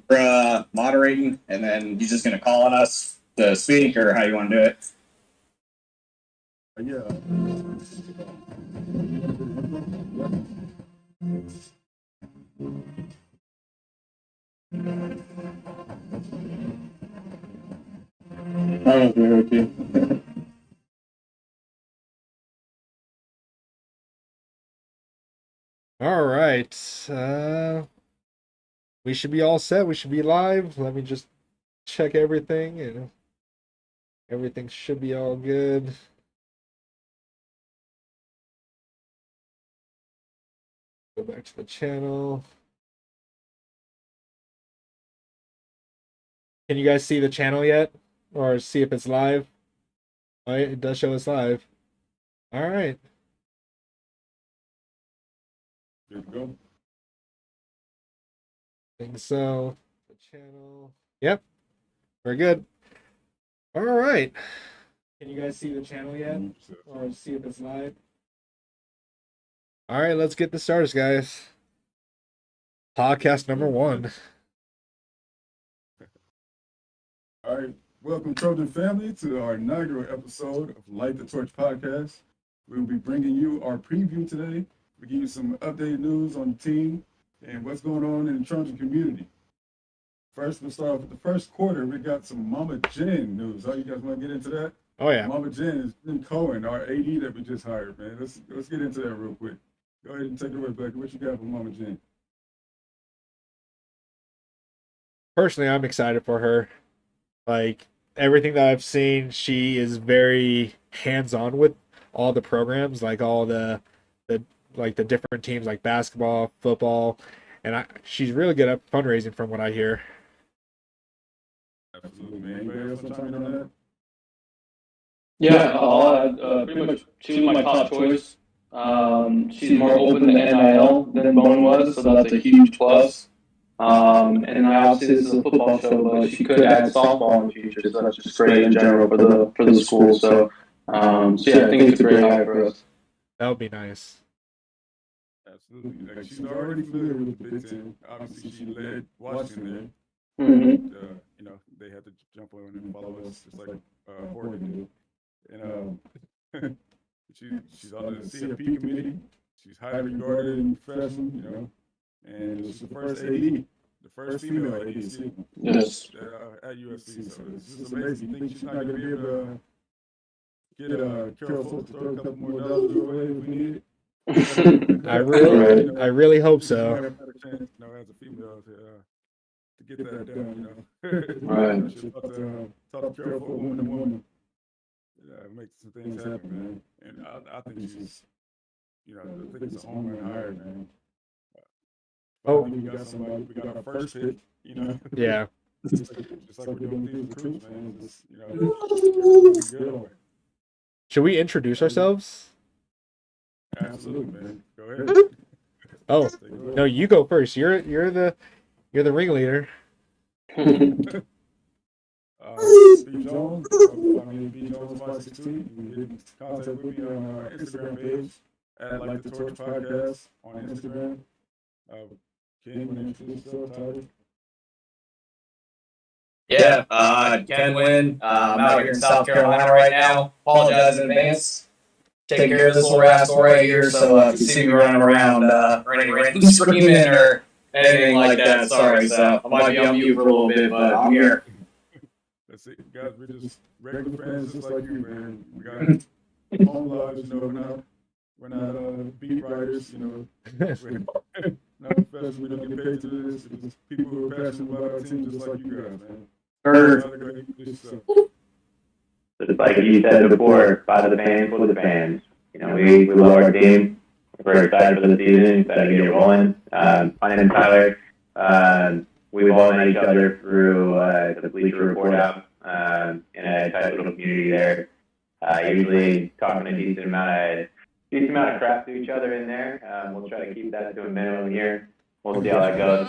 for moderating, and then you're just gonna call on us to speak, or how you want to do it. Yeah. Okay. All right. We should be all set. We should be live. Let me just check everything, and everything should be all good. Go back to the channel. Can you guys see the channel yet? Or see if it's live? Oh, it does show us live. All right. Good to go. I think so. The channel. Yep. We're good. All right. Can you guys see the channel yet? Or see if it's live? All right, let's get this started, guys. Podcast number 1. All right. Welcome, Trojan family, to our inaugural episode of Light the Torch podcast. We will be bringing you our preview today. We give you some updated news on the team and what's going on in the Trojan community. First, we'll start off with the first quarter. We got some Mama Jen news. How you guys want to get into that? Oh yeah. Mama Jen is Jim Cohen, our AD that we just hired, man. Let's get into that real quick. Go ahead and take it away, Becky. What you got for Mama Jen? Personally, I'm excited for her. Like everything that I've seen, she is very hands-on with all the programs, like all the like the different teams like basketball, football, and she's really good at fundraising from what I hear. Absolutely, man. Anybody else want to chime in on that? Yeah, I'll add pretty much she's my top choice. She's more open to NIL than Bone was, so that's a huge plus. And obviously this is a football show, but she could add softball in the future, so that's just great in general for the school. So yeah, I think it's a great hire for us. That would be nice. Absolutely. Like, she's already familiar with the Big Ten. Obviously, she led Washington there. Mm-hmm. You know, they had to jump on and follow us, just like Oregon did. And she's on the CFP committee. She's highly regarded in the profession, you know. And it was the first AD, the first female AD Yes. at USC. So this is amazing. You think she's not going to be able to get Carol Fultz to throw a couple more dollars away if we need it? I really hope so. Have a better chance, you know, as a female to get that done, you know. Right. Talk to Carol Fultz woman to woman. Make some things happen, man. And I think she's, you know, I think it's a home run hire, man. Oh, we got somebody. We got our first pick, you know. Yeah. just like we're doing these recruits, man. Just, you know, good away. Should we introduce ourselves? Absolutely, man. Go ahead. Oh, no, you go first. You're the ringleader. B Jones, B Jones 516. You can get in contact with me on our Instagram page at Like the Torch Podcast on Instagram. Ken, you want to introduce yourself, Tyler? Yeah, Ken Wynn. I'm out here in South Carolina right now. Apologize in advance. Taking care of this little rascal right here, so if you see me running around or any random screaming or anything like that, sorry. So I might be on mute for a little bit, but I'm here. That's it, guys. We're just regular fans, just like you, man. We got home lives, you know. We're not beat writers, you know. Not professionals. We don't get paid to do this. It's just people who are passionate about our team, just like you guys, man. Just like you said before, by the fans, for the fans. You know, we love our team. We're very excited for the season. Excited to get it rolling. My name is Tyler. We've all met each other through the Bleacher Report app in a tight little community there. Usually talking a decent amount of crap to each other in there. We'll try to keep that to a minimum here. We'll see how that goes.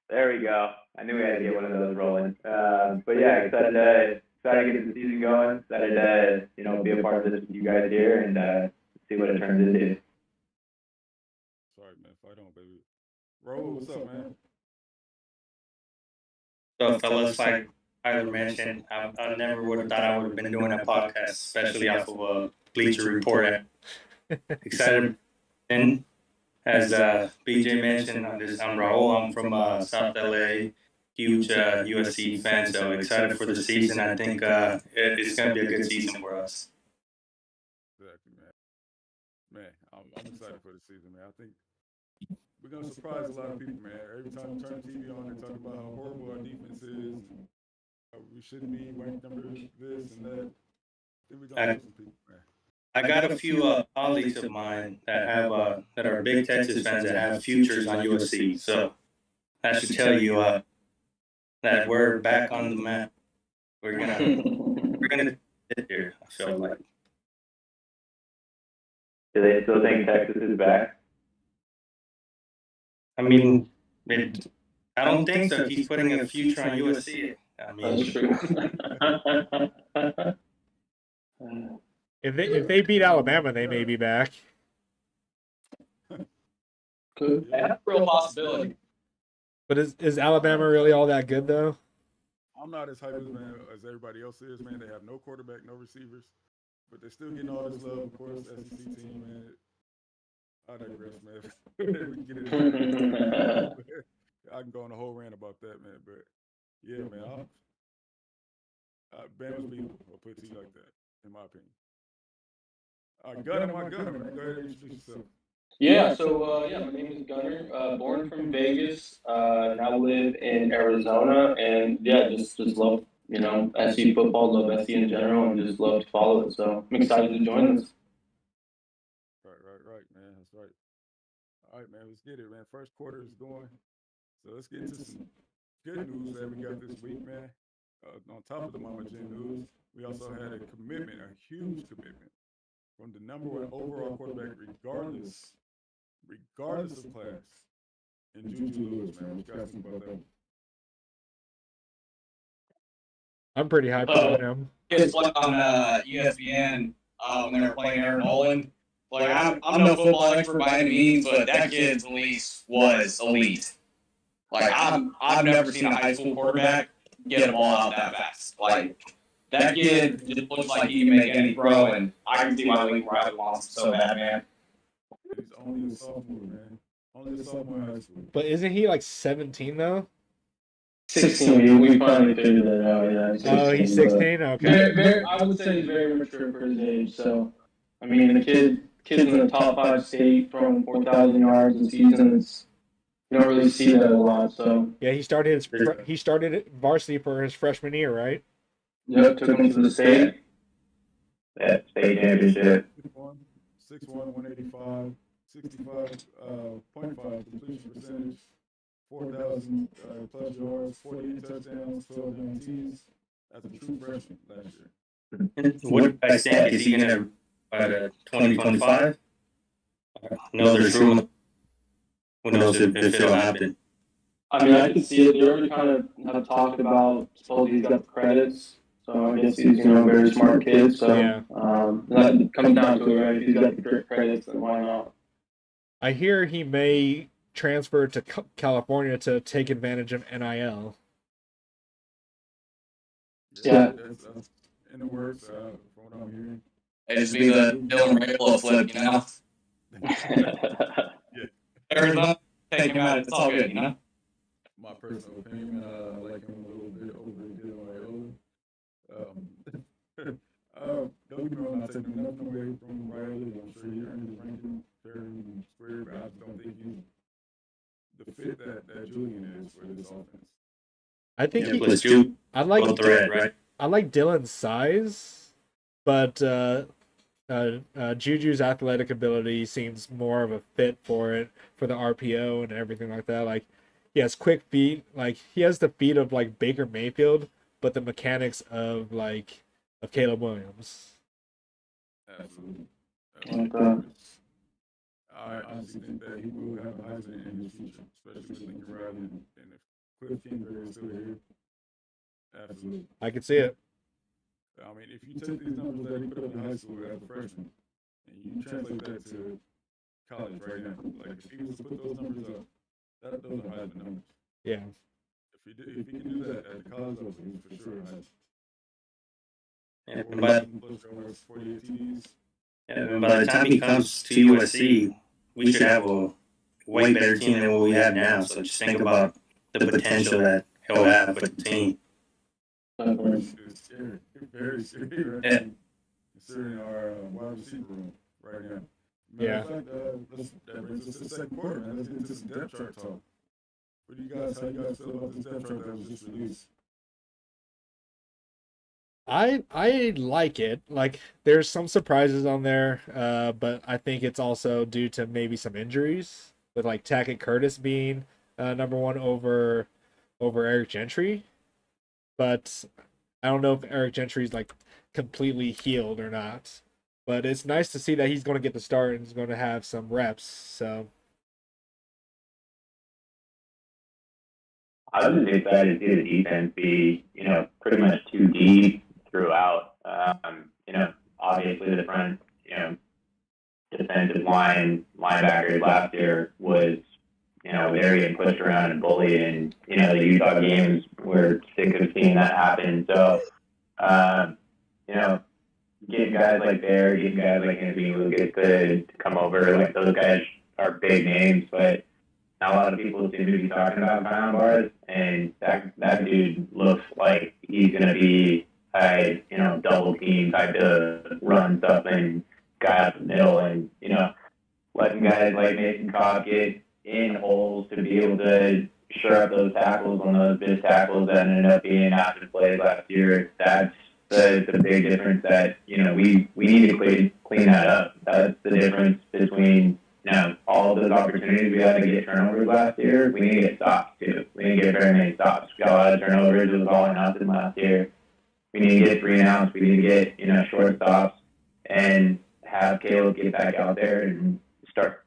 There we go. I knew we had to get one of those rolling. But yeah, excited to get the season going. Excited to, you know, be a part of this with you guys here and see what it turns into. Sorry, man. Fight on, baby. Bro, what's up, man? So, fellas, like Tyler mentioned, I never would have thought I would have been doing a podcast, especially off of a Bleacher Report. Excited. And as BJ mentioned, I'm Raul. I'm from South LA, huge USC fan, so excited for the season. I think it's going to be a good season for us. Exactly, man. Man, I'm excited for the season, man. I think we're gonna surprise a lot of people, man. Every time you turn the TV on, they talk about how horrible our defense is, and how we shouldn't be ranked number this and that. I think we're gonna show some people, man. I got a few colleagues of mine that have that are big Texas fans that have futures on USC. So that should tell you that we're back on the map. We're gonna get here. I feel like. Do they still think Texas is back? I mean, I don't think so. He's putting a future on USC. I That's mean, true. If they beat Alabama, they may be back. Could. That's a real possibility. But is Alabama really all that good though? I'm not as hyped as everybody else is, man. They have no quarterback, no receivers, but they're still getting all this love. Of course, SEC team, man. I digress, man. We can get it. I can go on a whole rant about that, man. But yeah, man, Bama's beatable. I'll put it to you like that, in my opinion. Gunner, my Gunner, man. Go ahead and introduce yourself. Yeah, so my name is Gunner. Born from Vegas, now live in Arizona, and yeah, just love SC football, love SC in general, and just love to follow it. So I'm excited to join this. Right, man. That's right. All right, man. Let's get it, man. First quarter is going, so let's get into some good news that we got this week, man. On top of the Mama Jen news, we also had a commitment, a huge commitment from the #1 overall quarterback, regardless of class, and Juju Lewis, man. What you guys think about that? I'm pretty hyped about him. It's like on ESPN when they were playing Aaron Nolan. Like I'm no football expert by any means, but that kid's release was elite. Like I've never seen a high school quarterback get a ball out that fast. Like that kid just looks like he can make any throw, and I can see why Lincoln Riley wants him so bad, man. He's only a sophomore, man. Only a sophomore in high school. But isn't he like 17 though? 16. We finally figured that out. Yeah. 16, Oh, he's 16. Okay. I would say he's very mature for his age. So, I mean, the kid's in the top 5 state, throwing 4,000 yards a season. You don't really see that a lot. So Yeah, he started varsity for his freshman year, right? yep, took him to the state. Yeah, state championship. 6'1", 185, 65.5 completion percentage, 4,000 plus yards, 48 touchdowns, 12 guarantees. As a true freshman last year. what do you guys think? Is he going to by the 2025? No, there's room. Who knows if it'll happen? I mean, I can see it. They already kind of have talked about. Supposedly he's got the credits, so I guess he's a very smart kid. So Yeah. that comes down to it, right? If he's got the credits, then why not? I hear he may transfer to California to take advantage of NIL. Yeah. That's in the works, from what I'm hearing. It just be the Dylan Rayola flip, you know. Arizona, take him out. It's all good, you know. My personal opinion, I like him a little bit over Dylan Rayola. Don't get me wrong, I'm not taking nothing away from Riley. I'm sure he earned his ranking fair and square, but I just don't think he's the fit that Julian is for this offense. I think Yeah, plus Ju, I like both red, right? I like Dylan's size, but Juju's athletic ability seems more of a fit for the RPO and everything like that. Like he has quick feet, like he has the feet of like Baker Mayfield, but the mechanics of Caleb Williams. Absolutely. Okay. I honestly think that he will have a Heisman in his future, especially with Lincoln Riley and if Cliff Kingsbury is still here. Absolutely. I could see it. I mean, if you take these numbers that he put up in high school as a freshman and you translate that to college right now, like if he was to put those numbers up those are Heisman numbers. Yeah. If he can do that at the college level, he's for sure a Heisman. And by, 48 TDs. and by the time he comes to USC, we should have a way better team than what we have now. So just think about the potential that he'll have with the team. It's scary. Very scary. Right? Yeah. Considering our wide receiver room right now. Yeah. Matter of fact, that brings us to the second quarter, man. Let's get into some depth chart talk. How you guys feel about this depth chart that was just released? I like it. Like there's some surprises on there, but I think it's also due to maybe some injuries with like Tackett Curtis being number one over Eric Gentry. But I don't know if Eric Gentry's like completely healed or not. But it's nice to see that he's going to get the start and he's going to have some reps. So I was just excited to see the defense be, pretty much too deep throughout. Obviously the front, defensive linebackers last year was, very and pushed around and bullied, and the Utah games we're sick of seeing that happen. So, getting guys like Bear, getting guys like Anthony Lucas to come over, like those guys are big names, but not a lot of people seem to be talking about Kyle Bars, and that dude looks like he's gonna be a double team type to run something guy up the middle, and letting guys like Mason Cobb get in holes to be able to shore up those tackles on those missed tackles that ended up being after plays last year. That's the big difference that we need to clean that up. That's the difference between all of those opportunities we had to get turnovers last year. We need to get stops too. We need to get very many stops. We got a lot of turnovers. It was all or nothing last year. We need to get 3 and outs. We need to get short stops and have Caleb get back out there and start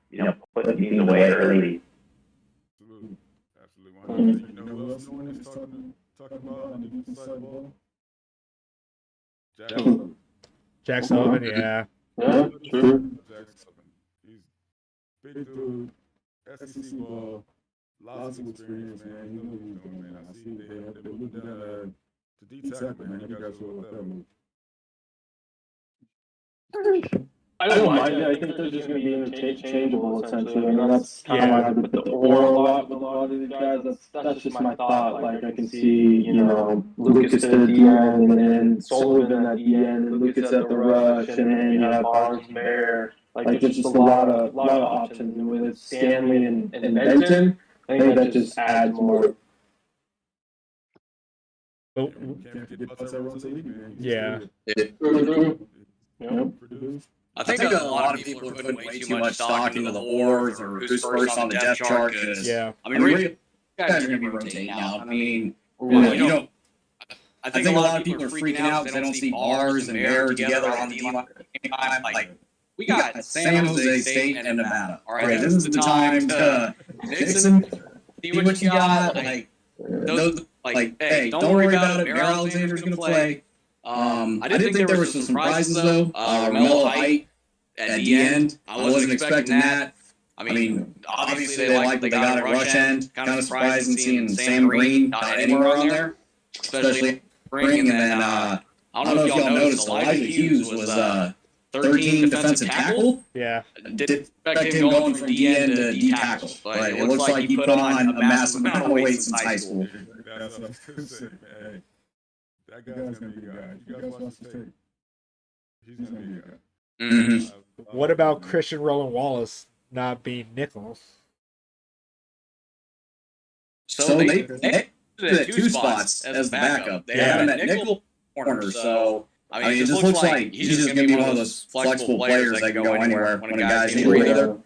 putting teams away early. Absolutely. You know who else no one is talking about on the defensive side of the ball? Jack Sullivan, yeah. Yeah, true. Jack Sullivan. He's big dude, SEC ball, lots of experience, man. He knows what he's doing, man. I see they moved down to D tackle, man. You guys will that move. I don't mind it. I think they're just going to be interchangeable, essentially. I mean, that's kind of why I put the or a lot with a lot of these guys. That's just my thought. Like, I can see, Lucas at the end, and then Sullivan at the end, and Lucas at the rush, and then you have Barnes and Bear. Like, there's just a lot of options. And with Stanley and Benton, I think that just adds more. Oh, Can't forget Butts that runs the league, man. yeah. I think a lot of people are putting way too much stock into the wars or who's first on the depth chart. Yeah. I mean, really, guys are going to be rotating out. I mean, I think a lot of people are freaking out because they don't see Bars and Bear together on the D-line. Like, we got San Jose State and Nevada. All right, this is the time to mix and see what you got. Like, those, hey, don't worry about it. Bear Alexander's going to play. I did think there were some surprises though. Romello Height at the end. I wasn't expecting that. I mean, obviously they liked what they got at rush end. Kind of surprising seeing Sam Green not anywhere on there, especially spring. And then I don't know if y'all noticed, Elijah Hughes was 13 defensive tackle. Yeah. Didn't expect him going from D end to D tackle, but it looks like he put on a massive amount of weight since high school. That's what I was going to say, man. That guy's going to be a guy. You guys watch the tape. He's going to be a guy. Mm-hmm. What about Christian Roland Wallace not being nickel? So they at 2 spots as the backup. They have him at nickel corner. So I mean, it just looks like he's just going to be one of those flexible players that can go anywhere when a guy's injured.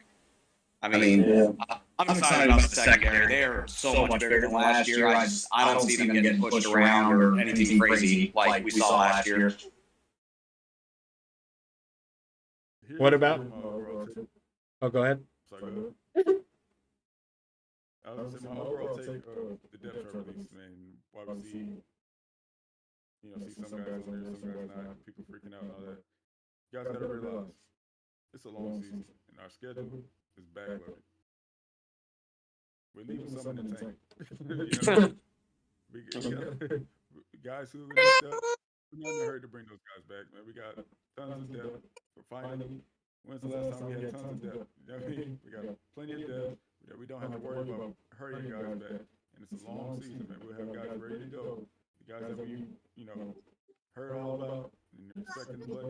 I mean, I'm excited about the secondary. They're so much bigger than last year. I don't see them getting pushed around or anything crazy like we saw last year. What about? Oh, go ahead. I was saying my overall take of the depth chart release, man. Why we see, see some guys on there, some guys not, people freaking out and all that. You guys gotta realize it's a long season, and our schedule is backloaded. we're leaving some in the tank. You know, we got guys who really stuff. We're not in a hurry to bring those guys back, man. We got tons of depth. Finally, when's the last time we had tons of depth? You know what I mean? We got plenty of depth. We don't have to worry about hurrying guys back. And it's a long season, man. We'll have guys ready to go. The guys that we, heard all about and expecting to play.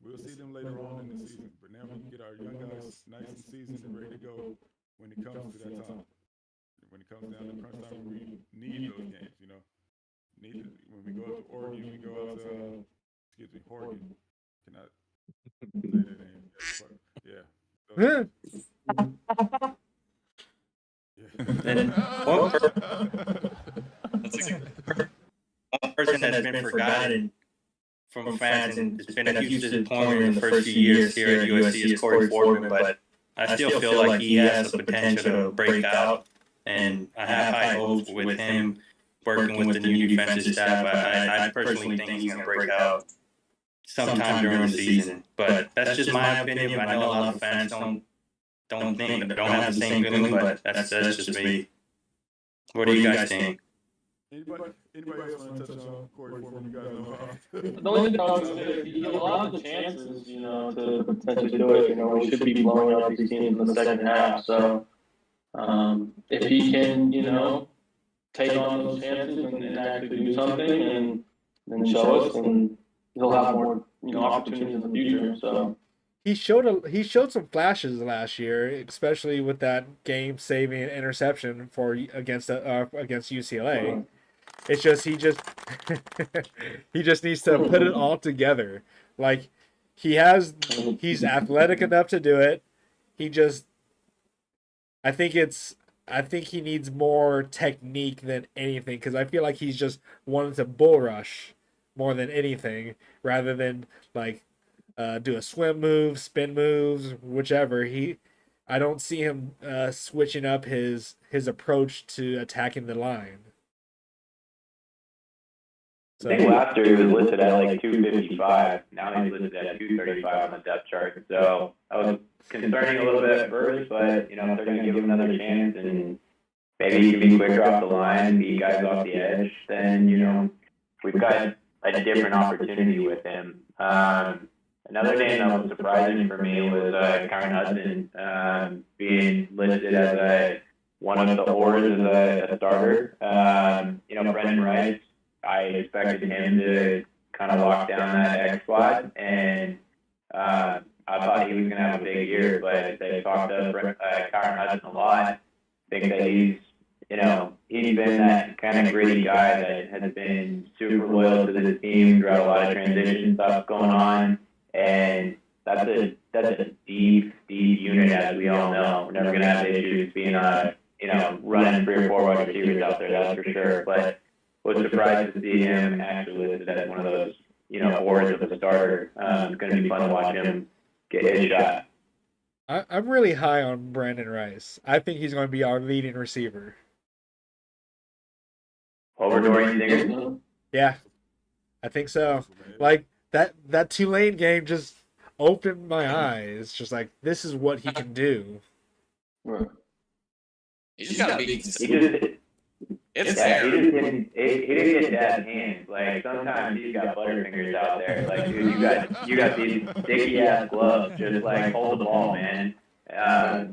We'll see them later on in the season. But now we can get our young guys nice and seasoned and ready to go when it comes to that time. When it comes down to crunch time, we need those games, when we go out to Oregon, we go out to, Oregon. Cannot say that name. Yeah. And one person that's been forgotten from fans and it's been a huge disappointment in the first few years here at USC is Corey Foreman, but I still feel like he has the potential to break out, and I have high hopes with him working with the new defensive staff. I personally think he's going to break out sometime during the season, but that's just my opinion. I know a lot of fans don't have the same feeling, but that's just me. What do you guys think? Anybody else want to touch on Corey Foreman? You guys know. The only thing I would say is he has a lot of the chances, to potentially do it. We should be blowing out these teams in the second half. So if he can, take on those chances and actually do something and show us, then he'll have more, opportunities in the future. So he showed some flashes last year, especially with that game-saving interception against UCLA. It's just he just needs to put it all together. Like he's athletic enough to do it. I think he needs more technique than anything, because I feel like he's just wanting to bull rush more than anything, rather than do a swim move, spin moves, whichever. I don't see him switching up his approach to attacking the line. I think last year he was listed at 255. Now he's listed at 235 on the depth chart. So I was concerning a little bit at first, but if they're going to give him another chance and maybe he can be quicker off the line, beat guys off the edge, then we've got a different opportunity with him. Another name that was surprising for me was Karen Hudson being listed as one of the oars as a starter. Brendan Rice, I expected him to kind of lock down that X squad, and I thought he was going to have a big year, but they talked to Karen Hudson a lot. I think that he's been that kind of gritty guy that has been super loyal to the team throughout a lot of transition stuff going on, and that's a deep unit, as we all know. We're never going to have issues being running 3 or 4 wide receivers out there, that's for sure. But was surprised to see him actually listed as one of those, oars of the starter. It's going to be fun to watch him get his shot. I'm really high on Brandon Rice. I think he's going to be our leading receiver. Over Dorian Singer? Yeah, I think so. That Tulane game just opened my eyes. Just this is what he can do. Right. You just gotta be consistent. It's fair. He didn't get that hands. Sometimes he's got butterfingers out there. Dude, you got these sticky ass gloves. Just hold the ball, man.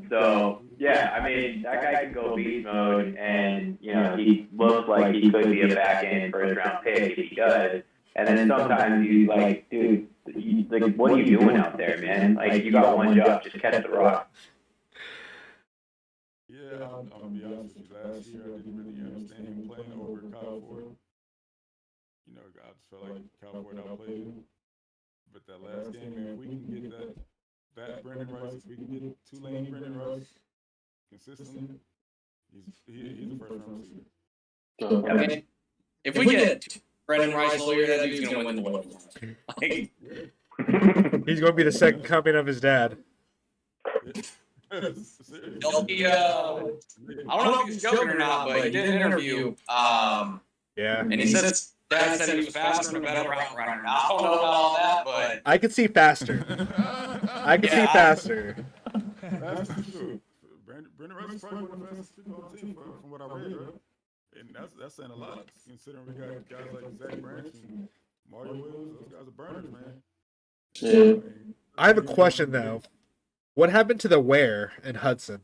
So yeah, I mean that guy can go beast mode, and he looks like he could be a back end first round pick if he does. And then sometimes you dude, what are you doing out there, man? You got one job, just catch the rock. Yeah, I'm gonna be honest with you. Last year, I didn't really understand him playing over Kyle Ford. I just felt like Kyle Ford outplayed him. But that last game, man, if we can get that Brandon Rice, if we can get Tulane Brandon Rice consistently, he's a first round receiver. I mean, if we get Brendan Rice all year, that dude's gonna win the World. He's going to be the second coming of his dad. He'll be, I don't know if he was joking or not, but he did an interview. Yeah. And he said his dad said he was faster and a better route runner. Now, I don't know about all that, but I could see faster. I could see faster. That's true. Brandon Rice Prince probably one of the fastest people on the team from what I read, right? And that's saying a lot, considering we got guys like Zach Branch and Mario Williams. Those guys are burners, man. Yeah. I have a question though. What happened to the wear in Hudson?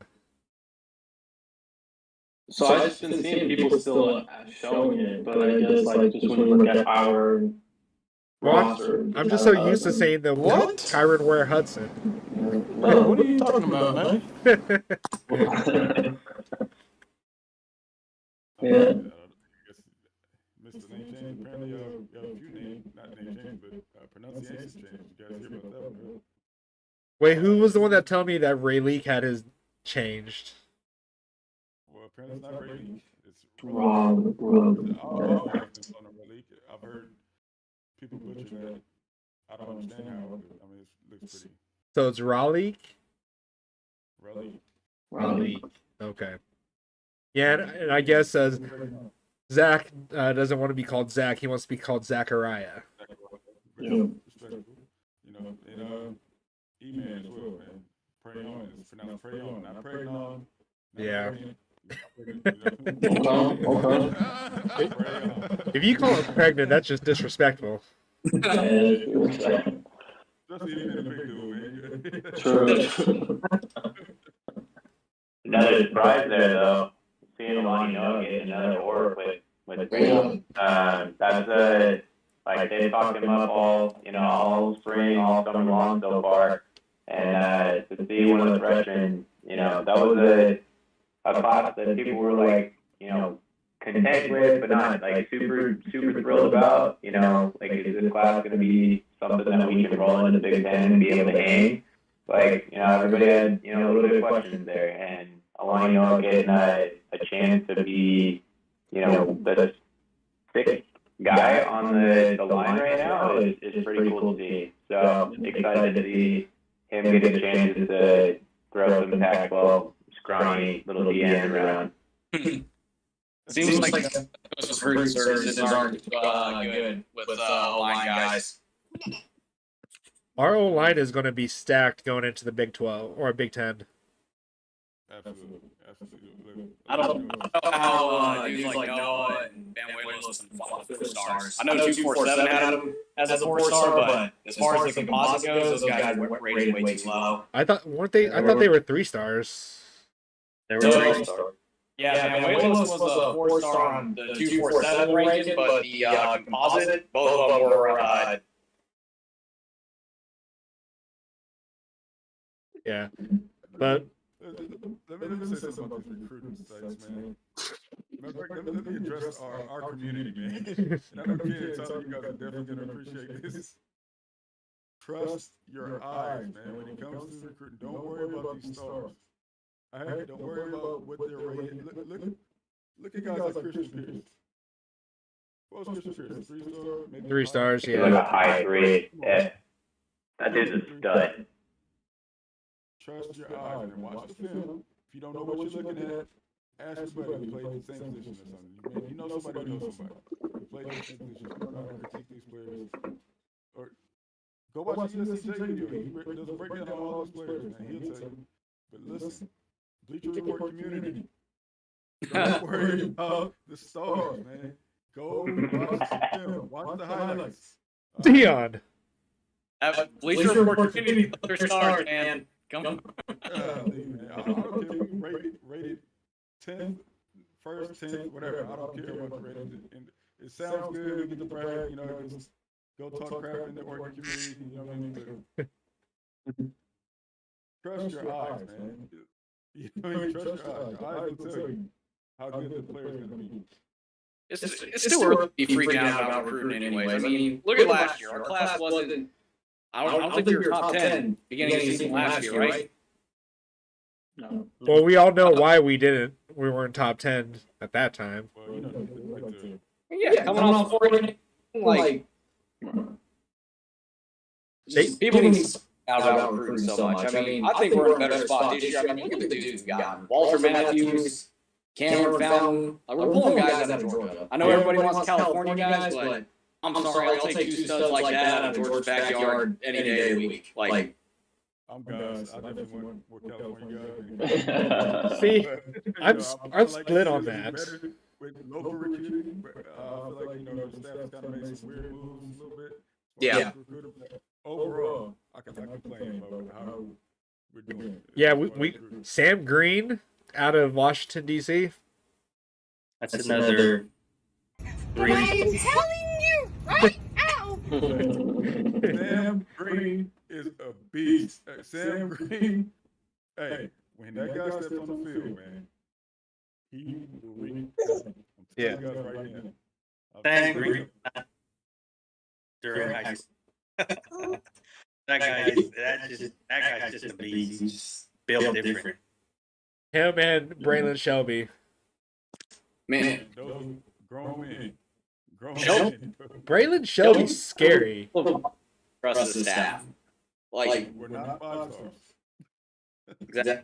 So I've just been seeing people still showing it, but I guess like just when you look at our roster, I'm just so used to saying the What? Kyron Ware Hudson. Man, what are you talking about, man? Yeah. I guess Mr. Name Change, apparently you have a few names, not name change, but pronunciation change. You guys hear about that one, right? Wait, who was the one that told me that Ray Leak had his changed? Well, apparently it's not Relic. It's Wrong. all have been on a Relic. I've heard people butcher that. I don't understand how. I mean, it looks pretty So it's Raleigh? Relic. Raleigh. Okay. Yeah, and I guess Zach doesn't want to be called Zach. He wants to be called Zachariah. Yeah. Respectable. You know, and E-Man as well, man. Pray on is pronounced pray on, not pray on. Yeah. Okay. If you call him pregnant, that's just disrespectful. Especially even a big dude, man. True. Another surprise there, though, seeing Lonnie Noah get another award with Pregame. That's like they've talked him up all spring, all summer long so far, and to see one of the freshmen, that was a class that people were like, content with, but not like super thrilled about. Like is this class going to be something that we can roll into Big Ten and be able to hang? Like, everybody had, a little bit of questions there, and Lonnie Noah getting a chance to be, the sixth guy on the line right now is pretty cool to see. So excited to see him get a chance to throw some Pac-12 scrawny little DMs around. Seems like those recruiting services aren't good with O-line guys. Our O line is going to be stacked going into the Big 12 or Big 10. Absolutely. I don't know how dudes like Noah and Ben Whitlow and 4 stars. I know 247 had him as a 4-star, but as far as the composite goes, those guys were rated way too low. I thought they were 3 stars. They were So- 3-star. Yeah, Ben Whitlow was a 4-star on the 247 ranking, but the composite, both of them were Yeah. But Let me say something about these recruiting sites, man. Let me address our community, man. And I don't care to tell you guys are definitely going to appreciate this. Trust your eyes, man. When it comes to recruiting, don't worry about these stars. Don't worry about what they're rated. Look at guys like Christian Pierce. What was Christian Pierce? 3-star? Maybe 3 stars, He's like yeah. a high grade. Yeah. That dude's a stud. Trust your eyes and watch the film. If you don't know what you're looking at, ask your buddy who played the same position or something. You know somebody who knows somebody who played the same position. You know how to critique these players. Or go watch the USC video. He does a breakdown on all those players, man. He'll tell you. But listen, Bleacher Report community, don't worry about the stars, man. Go watch the film. Watch the highlights. Dion. Bleacher Report community, their stars, man. Come on. I don't care if you rated 10th, first, 10th, whatever. I don't care what you rated. And it sounds good. We get to brag, just go talk crap in the Oregon community. You know what I mean? But trust your eyes, man. You know what I mean? Trust your eyes. Your eyes will tell you how good the player's going to be. It's still early to be freaking out about recruiting anyways. I mean, look at last year. Our class wasn't. I don't think we were top 10 beginning of the season last year, right? No. Well, we all know why we didn't. We weren't top 10 at that time. Well, Yeah, coming off the Oregon, like people need to out about recruiting so much. I mean, I think we're in a better spot this year. I mean, look at the dudes we got: Walter Matthews, Cameron Fountain. Like, we're pulling guys out of Georgia. I know everybody wants California guys, but I'm sorry, I'll take 2 studs like that out of Georgia's backyard any day of the week. Like, I'm guys. I definitely want more California guys. See, I'm I like split to on see us do that. better with local recruiting, but I feel like the staff has kind of made some weird moves a little bit. Yeah. But overall, I can complain about how we're doing. Yeah, as far as we recruiting. Sam Green out of Washington D.C. That's another three. I'm telling you right now. Sam Green is a beast. Sam Green, hey, when that guy steps on the field, man, he will wreak havoc. I'm telling you guys right now. Sam Green during high school. That guy's just a beast. He's just built different. Him and Braylon Shelby. Man, Those are grown men. Grown Shelby- men. Braylon Shelby's scary. trust the staff. Like, We're not five stars. exactly.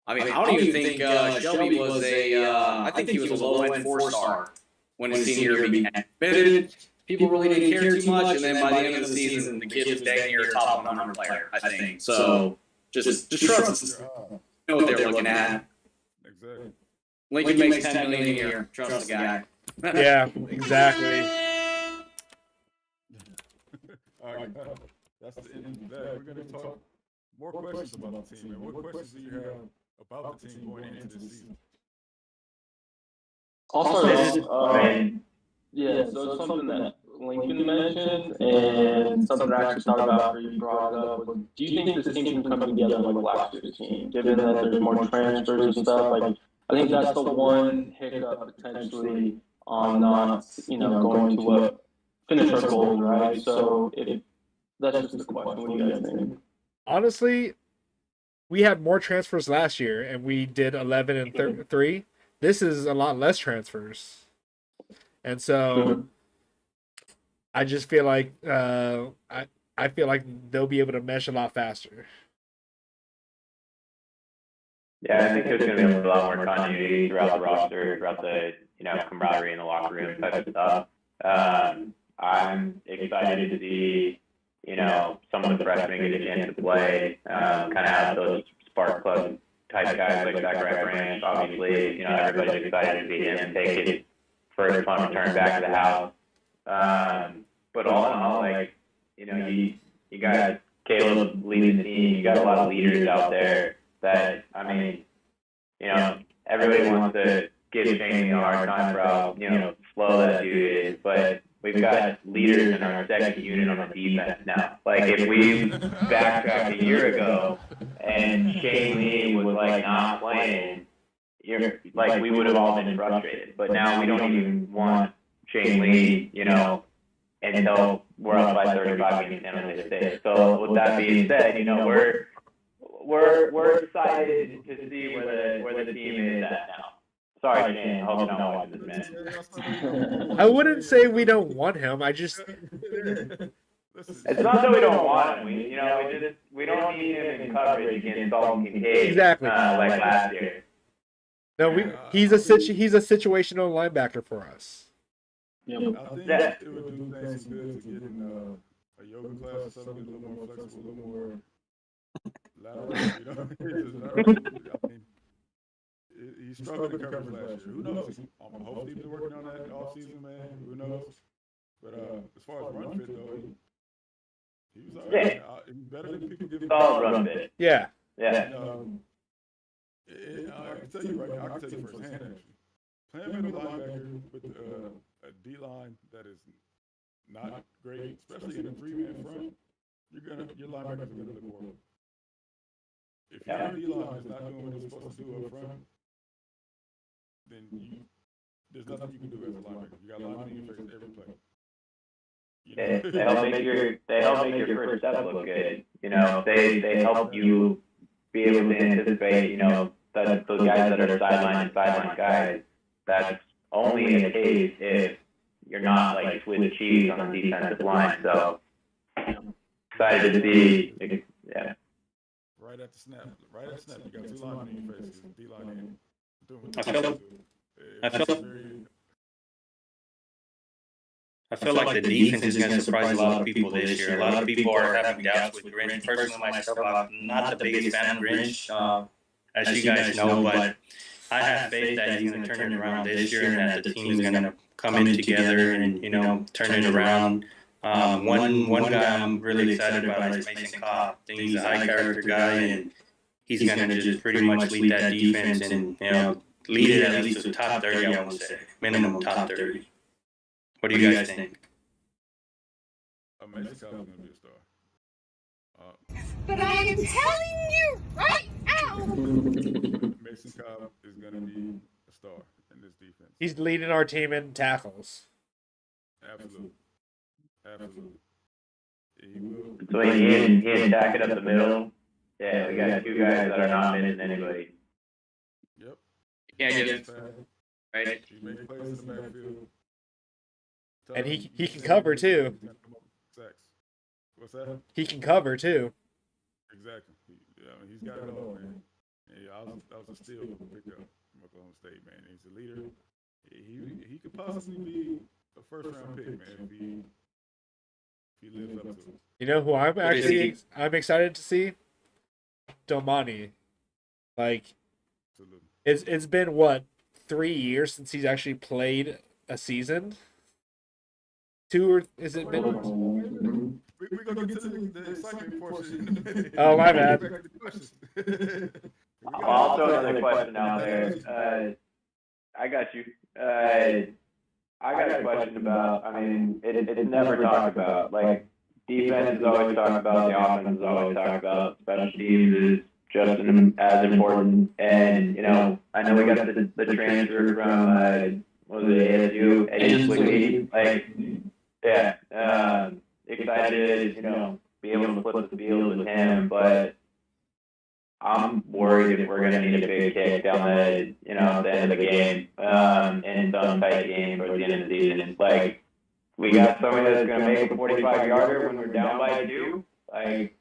I mean, I don't even think Shelby was I think he was a low end 4-star when his senior year began. Admitted, people really didn't care too much, and then by the end of the season, the kid was dang near a top 100 player, I think. So just trust know what they're looking at. Exactly. Lincoln makes $10 million a year. Trust the guy. Yeah, exactly. All right, that's the end of that. We're going to talk more questions about the team. Man. What questions do you have about the team going into this season? I'll start off. Yeah, so it's something that Lincoln mentioned and something I actually thought about after you brought it up was, do you think this team can come together like last year's team, given that there's more transfers and stuff? Like, I think that's the one hiccup potentially on not, going to finish our goals, right? So that's just the question. What do you guys think? Honestly, we had more transfers last year, and we did 11 and 3. This is a lot less transfers. And so I just feel like I feel like they'll be able to mesh a lot faster. Yeah, I think there's going to be a lot more continuity throughout the roster, throughout the camaraderie in the locker room type of stuff. I'm excited to see some of the freshmen get a chance to play, kind of have those spark plug type guys like Zachariah Branch. Obviously, everybody's excited to see him take his first punt return back to the house. But all in all, you got Caleb leading the team. You got a lot of leaders out there that, everybody wants to give Shane a hard time for how, slow that dude is. But we've got leaders in our second unit on the defense now. Like, if we backtracked a year ago and Shane Lee was, not playing, we would have all been frustrated. But now we don't even want Shane Lee, until we're up by 35 against San Jose State. So with that being said, we're excited to see where the team is at now. Sorry, Shane. I hope you're not watching this, man. I wouldn't say we don't want him. I just It's not that we don't want him. We don't need him in coverage against Dalton Kincaid. Exactly. Like last year. no. He's a situational linebacker for us. I think it would do things good to get in a yoga class or something a little more flexible, a little more lateral. I mean, he struggled in coverage last year. Who knows? Hopefully he's been working on that all season, man. Who knows? But as far as run fit, though, he was all right. He's better than people give him. Solid run fit. Yeah. Yeah. And, I can tell you right now, I can tell you firsthand, actually. Playing with a linebacker with a D-line that is not great, especially in a three-man front, your linebackers are gonna look horrible. If your D-line is not doing what it's supposed to do up front, then there's nothing you can do as a linebacker. You got linemen in your face every play. They help make your first step look good. They help you be able to anticipate, that those guys that are sideline guys. That's only the case if you're not Swiss cheese on the defensive line. So excited to see, yeah. Right at the snap, you got two linemen in your face, D-line in. Doing what I they're feel- supposed to do. I feel- I feel like the defense is going to surprise a lot of people this year. A lot of people are having doubts with Grinch. Personally, myself, I'm not the biggest fan of Grinch, as you guys know, but I have faith that he's going to turn it around this year and that the team is going to come in together and, turn it around. One guy I'm really excited about is Mason Cobb. I think he's a high character guy, and he's going to just pretty much lead that defense and, lead it at least to top 30, I would say. Minimum top 30. What do you guys think? Mason Cobb is going to be a star. But I am telling you right now. Mason Cobb is going to be a star in this defense. He's leading our team in tackles. Absolutely. He will. So he can tack it up the middle. Yeah, we got two guys that are not missing anybody. Yep. Yeah, just right. He makes plays in the backfield. And he can cover too. Sacks. What's that? He can cover too. Exactly. He's got it all, man. Yeah, that was a steal pick up from Oklahoma State, man. He's a leader. He could possibly be a first round pick, man, if he lives up to it. You know who I'm excited to see? Domani. Like, Absolutely. it's been what, 3 years since he's actually played a season? 2 or is it been? We're going to get to the excitement portion. Oh, my bad. I'll throw another question out there. I got you. I got a question about, it's never talked about. Like, defense is always talked about, the offense is always talked about, special teams is just as important. And, I know we got the transfer from, what was it, ASU, Eddie Swiggity. Like, yeah, excited, be able to flip the field with him, but I'm worried if we're going to need a big kick down the, at the end of the game, in some tight game towards the end of the season. Like, we got somebody that's going to make a 45-yarder when we're down by 2. Like,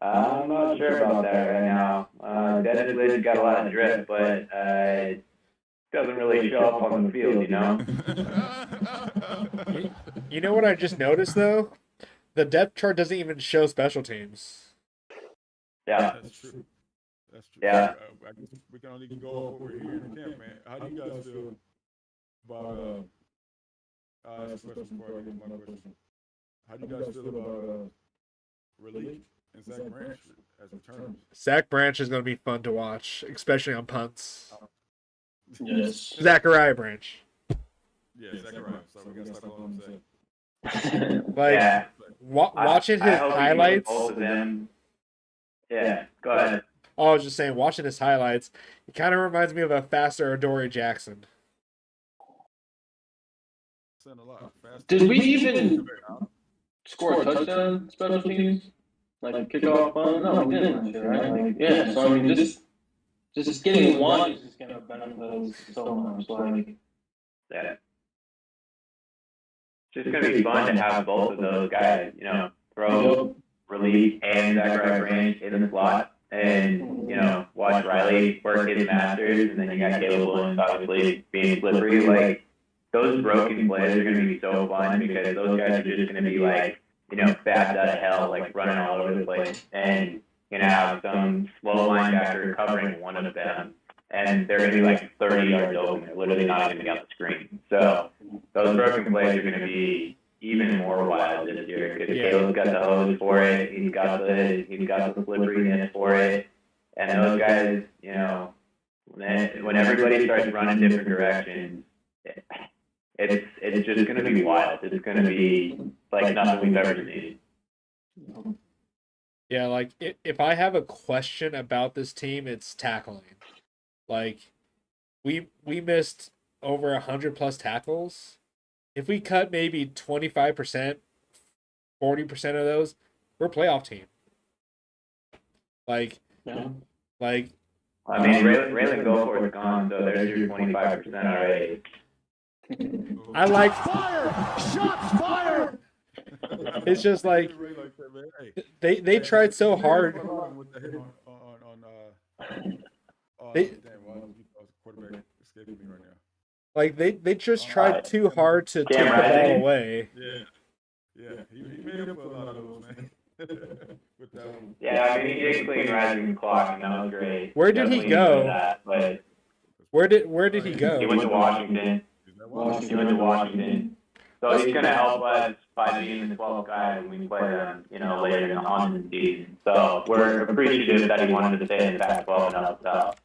I'm not sure about that right now. Dennis Lid's got a lot of drift, but doesn't really show up on the field, You know what I just noticed, though? The depth chart doesn't even show special teams. Yeah. That's true. Yeah. I guess we can only go off what we're hearing in camp, man. How do you guys feel about that's a question before I get to my question. How do you guys feel about Relief and Zach Branch as returners? Zach Branch is going to be fun to watch, especially on punts. Yes. Zachariah Branch. Yeah, Zachariah. So we gotta stop calling him Zach. Like, Yeah. watching his I hope he highlights. both of them. Yeah, go ahead. I was just saying, watching his highlights, it kind of reminds me of a faster Adoree Jackson. Send a lot. Did we even score a touchdown special teams? Like kickoff punt? No, we didn't last year, right? Like, yeah, so I mean, just getting one is just gonna benefit us so much. Like, Yeah. It's just gonna be fun to have both of those guys, throw Relief and Zachariah Branch in the slot, and watch Riley work his masters, and then you got Caleb Williams obviously being slippery. Like, those broken plays are gonna be so fun because those guys are just gonna be like, fast out of hell, like running all over the place, and have some slow linebacker covering one of them, and they're going to be like 30 yards open. They're literally not going to be on the screen. So those broken plays are going to be even more wild this year because Caleb's got the hose for it. He's got the slipperiness for it, and those guys, when everybody starts running different directions, it's just going to be wild. It's going to be like nothing we've ever seen. Yeah, like, if I have a question about this team, it's tackling. Like, we missed over 100+ tackles. If we cut maybe 25%, 40% of those, we're a playoff team. Like, yeah. like. I mean, Raylan Goforth's gone, so there's your 25% already. I like. Fire! Shots fired! It's just like they tried so hard. Damn, why was quarterback escaping me right now? Like they just tried too hard to take the ball away. Yeah. He made up for a lot of those, man. With that one. Yeah, I mean, he did clean Rising clock, and that was great. Where did he Definitely enjoyed go? that, but Where did he he go? went to Washington. He went to Washington. So he's going to help us by being the 12th guy when we play them, later on in the season. So we're appreciative that he wanted to stay in the Pac-12 and help us out.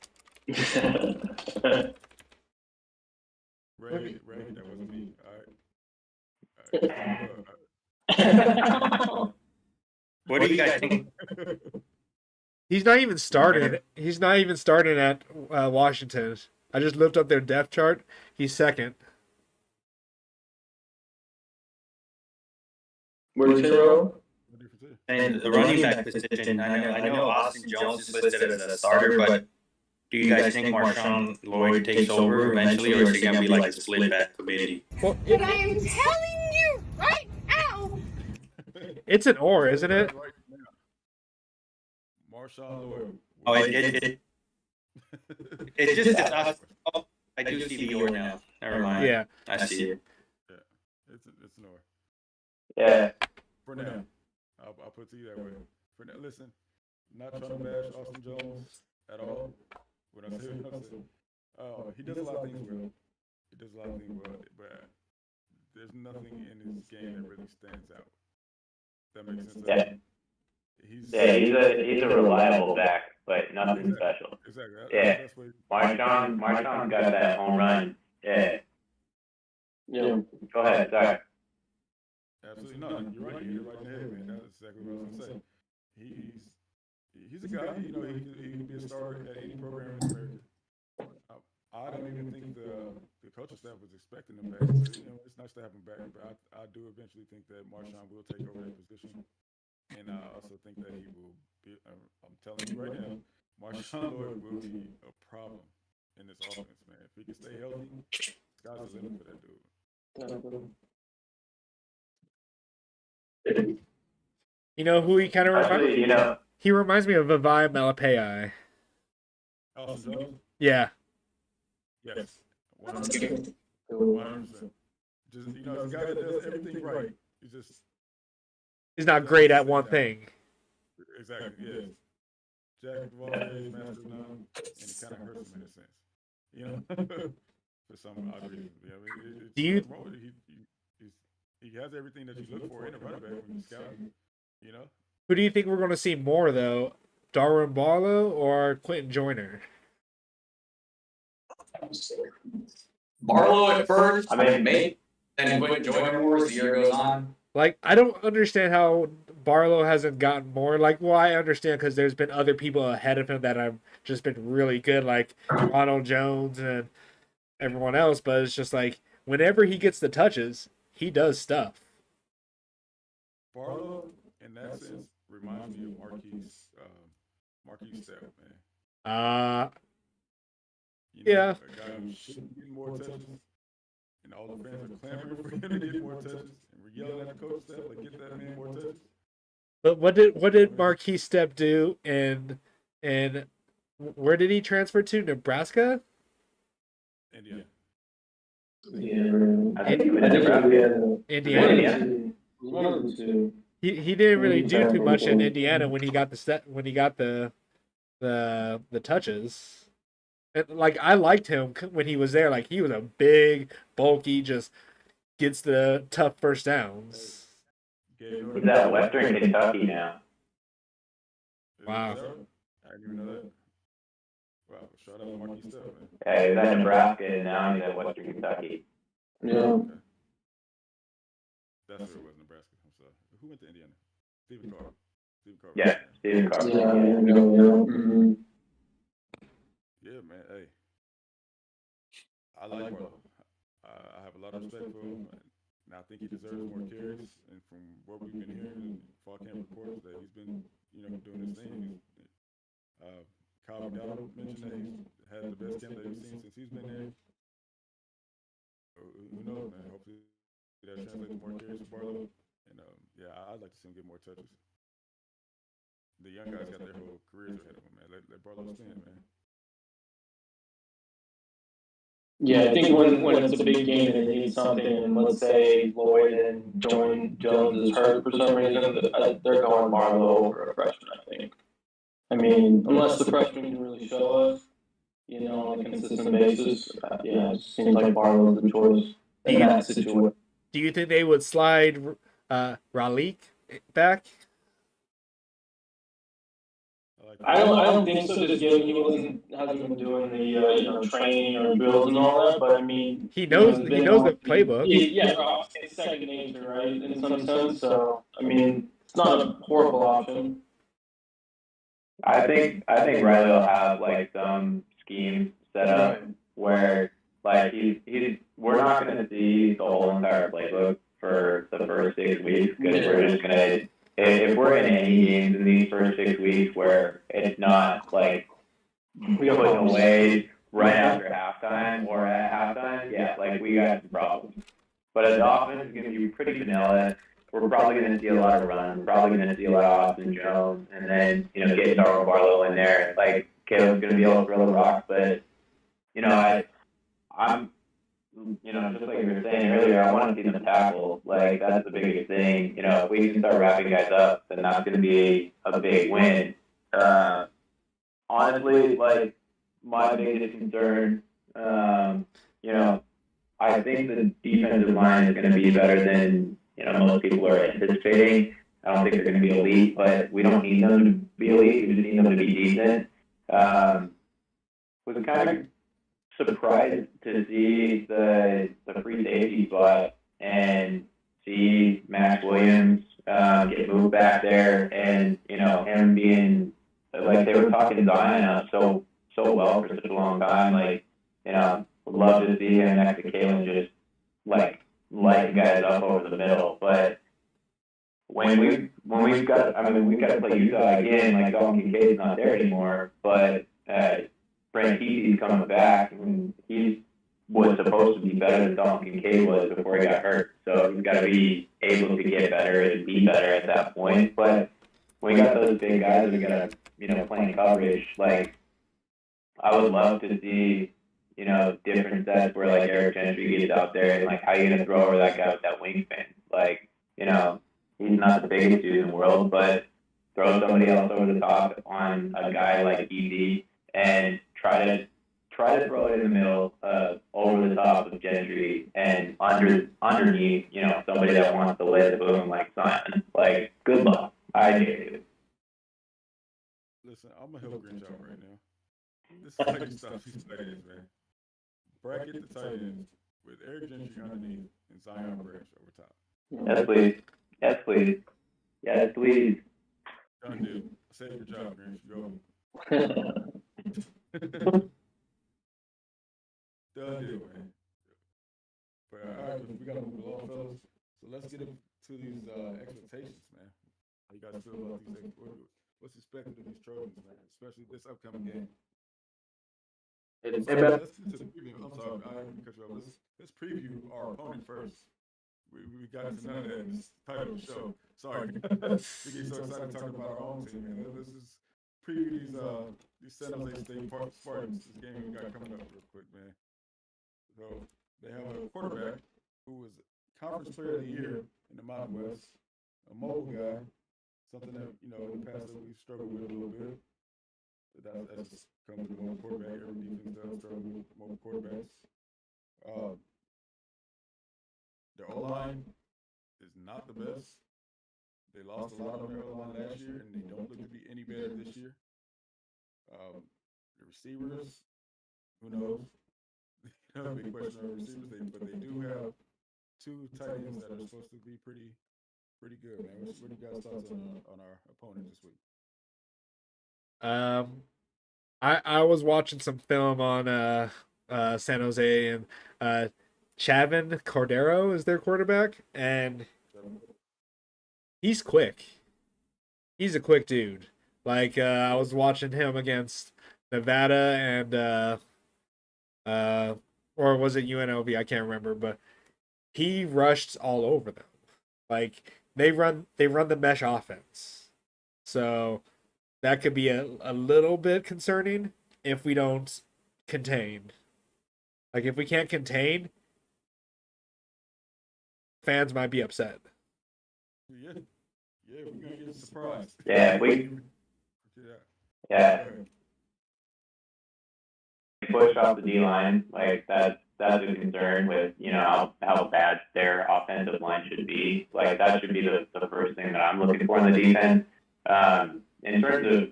Ray, that wasn't me. All right. What do you guys think? He's not even starting. He's not even starting at Washington. I just looked up their depth chart. He's second. Where's Hero? And the running back position, I know Austin Jones is listed as a starter, but do you guys think Marshawn Lloyd takes over eventually, or is it going to be like a split back committee? Well, But I am telling you right now. it's an or, isn't it? Marshawn Lloyd. Oh, it's just it's us. Oh, I do see the or now. Never mind. Yeah. I see it. Yeah, it's an or. Yeah. For now, I'll put it to you that way. For now, listen, not trying to bash Austin Jones at all. What I say, he does a lot of things well. But there's nothing in his game that really stands out. That makes sense. Yeah. He's a reliable back, but nothing special. Exactly. Yeah. That's what Marshawn got that home run. Yeah. Yeah. Go ahead. Sorry. Absolutely not. You're right. You're right in the head, man. That's exactly what I was gonna say. He's a guy. He can be a starter at any program in America. I don't even think the coaching staff was expecting him back. But, it's nice to have him back. But I do eventually think that Marshawn will take over that position, and I also think that he will be. I'm telling you right now, Marshawn Lloyd will be a problem in this offense, man. If he can stay healthy, sky's the limit for that dude. You know who he kind of reminds Actually, me? He reminds me of Vivai Malapai. Austin Jones? Yeah. Yes. 100%. 100%. Just, he's a guy that does everything right. He's not great at one thing. Exactly, yes. Jack of all trades, master of none, and it kind of hurts him in a sense. For some odd reason. Do you... He has everything that you look for in a running back when you scout him, Who do you think we're going to see more, though? Darwin Barlow or Quentin Joyner? Barlow at first, maybe. Then Quentin Joyner more as the year goes on. Like, I don't understand how Barlow hasn't gotten more. Like, well, I understand because there's been other people ahead of him that have just been really good, like Ronald Jones and everyone else. But it's just like, whenever he gets the touches, he does stuff. Barlow, in that sense, reminds me of Marquise Step, man. Yeah. A guy who shouldn't get more touches, and all the fans are clamoring for him to get more touches, and we're yelling at the coach staff, like, get that man more touches. But what did Marquise Step do, and where did he transfer to? Nebraska? Indiana. I think he was Nebraska. Indiana. He didn't really do too much in Indiana when he got the touches. And, like, I liked him when he was there. Like, he was a big, bulky, just gets the tough first downs. He's at Western Kentucky now. Wow. I didn't even know that. Wow, shout out to Marquise Step, man. Yeah, he's at Nebraska, and now he's at Western Kentucky. Yeah. Okay. That's where it was, Nebraska. I'm sorry. Who went to Indiana? Stephen Carter. Yeah, Stephen Carter. Mm-hmm. Yeah, man. Hey, I like Barlow. I have a lot of respect for him, and I think he deserves more carries. And from what we've been hearing in fall camp reports, that he's been, doing his thing. Kyle McDonald mentioned that he's had the best camp that he's seen since he's been there. Who knows, man? Hopefully that translates to more carries for Barlow. And I'd like to see him get more touches. The young guys got their whole careers ahead of them, man. Let Barlow spin, man. Yeah, I think when it's a big game and they need something, and let's say Lloyd and Jones is hurt for some reason, they're going Barlow over a freshman, I think. I mean, unless the freshman can really show us, on a consistent basis, yeah, it just seems like Barlow's the choice in that situation. Do you think they would slide Ralik back? I don't think so. Just given hasn't been doing the training or drills and all that. But I mean, He knows the playbook. Yeah, it's second nature, right? In some sense. So I mean, it's not a horrible option. I think Riley will have like some scheme set up where like he's we're not going to see the whole entire playbook for the first 6 weeks because we're just going to if we're in any games in these first 6 weeks where it's not like putting away right after halftime or at halftime, yeah, like we got some problems. But the offense is going to be pretty vanilla. We're probably going to see a lot of runs. We're probably going to see a lot of Austin Jones, and then get Darwin Barlow in there. Like Caleb's going to be able to throw the rock, but I'm just like you were saying earlier, I want to see them tackle. Like that's the biggest thing. If we can start wrapping guys up, then that's going to be a big win. Honestly, like my biggest concern, I think the defensive line is going to be better than most people are anticipating. I don't think they're going to be elite, but we don't need them to be elite. We just need them to be decent. Was kind of surprised to see the free safety spot and see Max Williams get moved back there, and him being like they were talking Zion up so well for such a long time. Like would love to see him next to Kalen just like lighting guys up over the middle, but when we've got to play Utah again. Like Dalton Kincaid's not there anymore, but Brent Kesey's coming back, and he was supposed to be better than Dalton Kincaid was before he got hurt. So he's got to be able to get better and be better at that point. But when we got those big guys, we got to playing coverage. Like I would love to see different sets where like Eric Gentry gets out there and like how you gonna throw over that guy with that wingspan. Like he's not the biggest dude in the world, but throw somebody else over the top on a guy like ED and try to throw it in the middle, over the top of Gentry and underneath, somebody that wants to lay the boom like Zion. Like, good luck. I dare you. Listen, I'm a Hill Grinch out right now. This is like the stuff these tight ends, man. Bracket the tight ends with Eric Gentry underneath and Zion Branch over top. Yes, please. Yes, please. Yes, please. Done deal. Save your job, Grinch. Go. Done deal, man. But all right, we got to move along, fellas. So let's get into these expectations, man. How you guys feel about these expectations? What's expected of these Trojans, man, especially this upcoming game? Let's get to the preview. I'm sorry, I didn't cut you off. Let's preview our opponent first. We got into none of that in this title of the show. Sorry. We get so excited to talk about our own team, man. Let's just preview these San Jose State Spartans, this game we got coming up real quick, man. So they have a quarterback who was Conference Player of the Year in the Mountain West, a mobile guy, something that, in the past that we've struggled with a little bit. That's just comes with one quarterback. Every defense does struggle with mobile quarterbacks. Their O-line is not the best. They lost a lot on their O-line last year, and they don't look to be any better this year. The receivers, who knows? Big question on receivers, but they do have two tight ends that are supposed to be pretty good, man. What do you guys' thoughts on our opponent this week? I was watching some film on San Jose, and Chavin Cordero is their quarterback, and he's quick. He's a quick dude. Like I was watching him against Nevada and or was it UNLV? I can't remember, but he rushed all over them. Like they run the mesh offense. So that could be a little bit concerning if we don't contain. Like if we can't contain, fans might be upset. Yeah, we're gonna get surprised. Yeah, yeah, push off the D line, like that's a concern with how bad their offensive line should be. Like that should be the first thing that I'm looking for in the defense. In terms of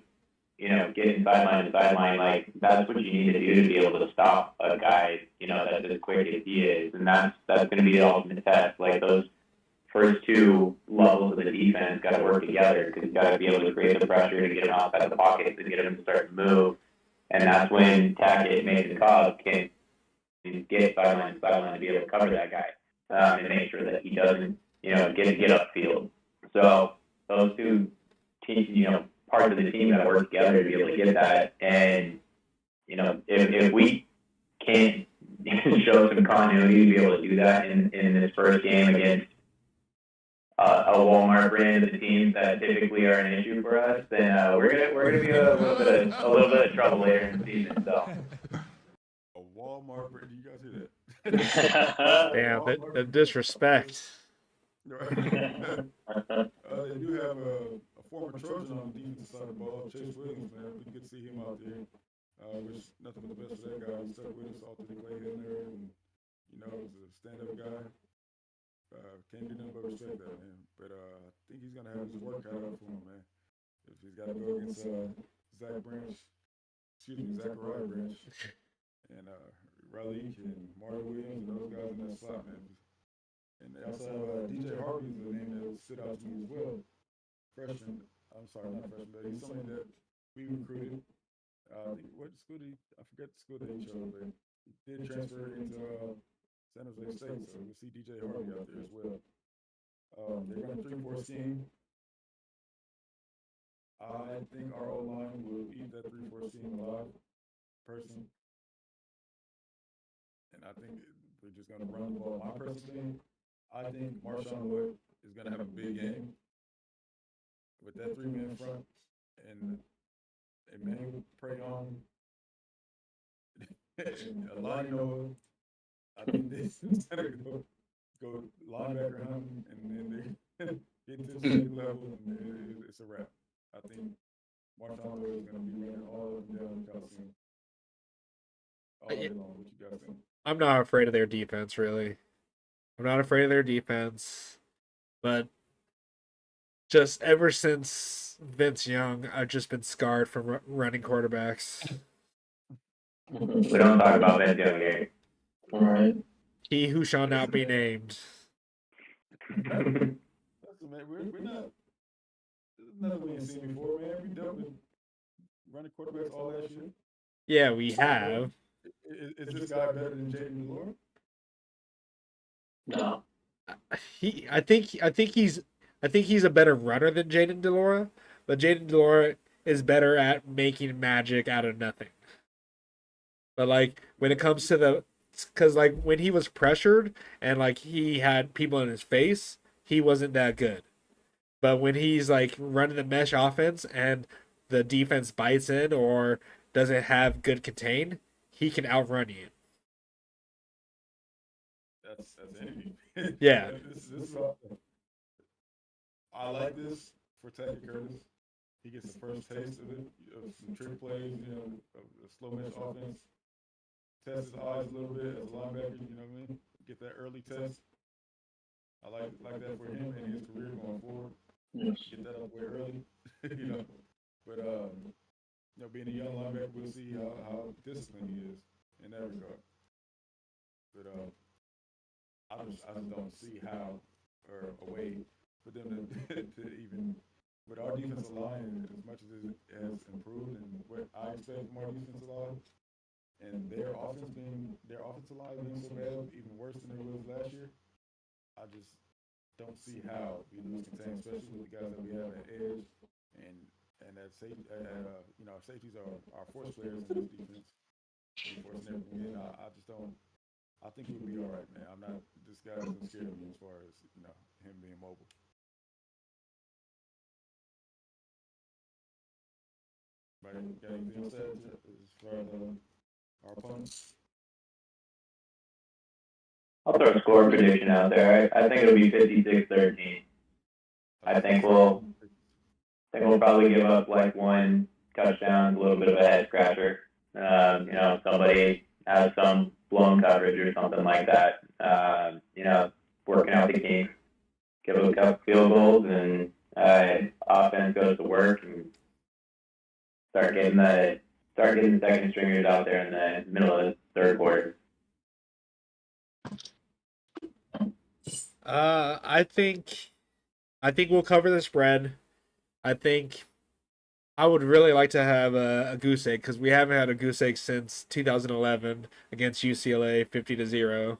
getting sideline to sideline, like that's what you need to do to be able to stop a guy that's as quick as he is, and that's going to be the ultimate test. Like those first two levels of the defense got to work together because you got to be able to create the pressure to get him outside the pocket to get him to start to move. And that's when Tackett, Mason Cobb can get sideline to sideline to be able to cover that guy and make sure that he doesn't, get upfield. So those two teams, parts of the team that work together to be able to get that. And, if we can't show some continuity to be able to do that in this first game against a Walmart brand of the teams that typically are an issue for us, then we're gonna be a little bit of trouble later in the season. So. A Walmart brand. Do you guys hear that? Damn, the disrespect. They do have a former Trojan on the defensive side of the ball, Chase Williams, man. We could see him out there. Wish nothing but the best for that guy. He stuck with us all through the play in there, and was a stand-up guy. Can't do nothing but respect that, man. But I think he's gonna have his work cut out for him, man. If he's got to go against Zachariah Branch, and Raleigh and Marty Williams and those guys in that slot, man. And they also have DJ Harvey is a name that stood out to me as well. Freshman. I'm sorry, not freshman, but he's somebody that we recruited. I think what school did I forget the school that he chose, but he did transfer into San Jose State, so we'll see DJ Harvey out there as well. They run a 3-4 scheme. I think our O-line will eat that 3-4 scheme alive, personally. And I think we're just going to run the ball. My personal thing, I think Marshawn Wood is going to have a big game with that 3-man front and Emmanuel Pregame and Alano. I think this is going to go linebacker hunting, and then they get to the second level, and it's a wrap. I think Marshawn Wood is going to be running all up and down the Coliseum all day long. What you guys think? I'm not afraid of their defense, really. I'm not afraid of their defense, but just ever since Vince Young, I've just been scarred from running quarterbacks. We don't talk about Vince Young here. All right. He who shall not be named. Listen, man, we're not. This is nothing we ain't seen before, man. We dealt with running quarterbacks all that shit. Yeah, we have. Is this guy better than Jaden Delore? No. I think he's a better runner than Jaden Delora, but Jaden Delora is better at making magic out of nothing. But like when it comes to because like when he was pressured and like he had people in his face, he wasn't that good. But when he's like running the mesh offense and the defense bites in or doesn't have good contain, he can outrun you. That's anything. Yeah. This is I like this for Tackett Curtis. He gets the first taste of it, of some trick plays, of a slow mesh offense. Test his eyes a little bit as a linebacker, you know what I mean? Get that early test. I like that for him and his career going forward. Yes. Get that up way early, But being a young linebacker, we'll see how disciplined he is in that regard. But I just don't see how or a way for them to even. But our defensive line, as much as it has improved, and what I expect from our defensive line, and their offensive line being so bad, even worse than it was last year, I just don't see how we lose contain, especially with the guys that we have at edge and at safety. Our safeties are our force players in this defense. Forcing everything in. I just don't. I think we'll be all right, man. I'm not. This guy doesn't scare me as far as him being mobile. Got anything else to add as far as our opponents? I'll throw a score prediction out there. I think it'll be 56-13. I think we'll probably give up like one touchdown, a little bit of a head scratcher. Somebody has some blown coverage or something like that. Working out the kinks, give up a couple field goals, and offense goes to work and start getting the second stringers out there in the middle of the third quarter. I think we'll cover the spread. I think I would really like to have a goose egg because we haven't had a goose egg since 2011 against UCLA, 50-0.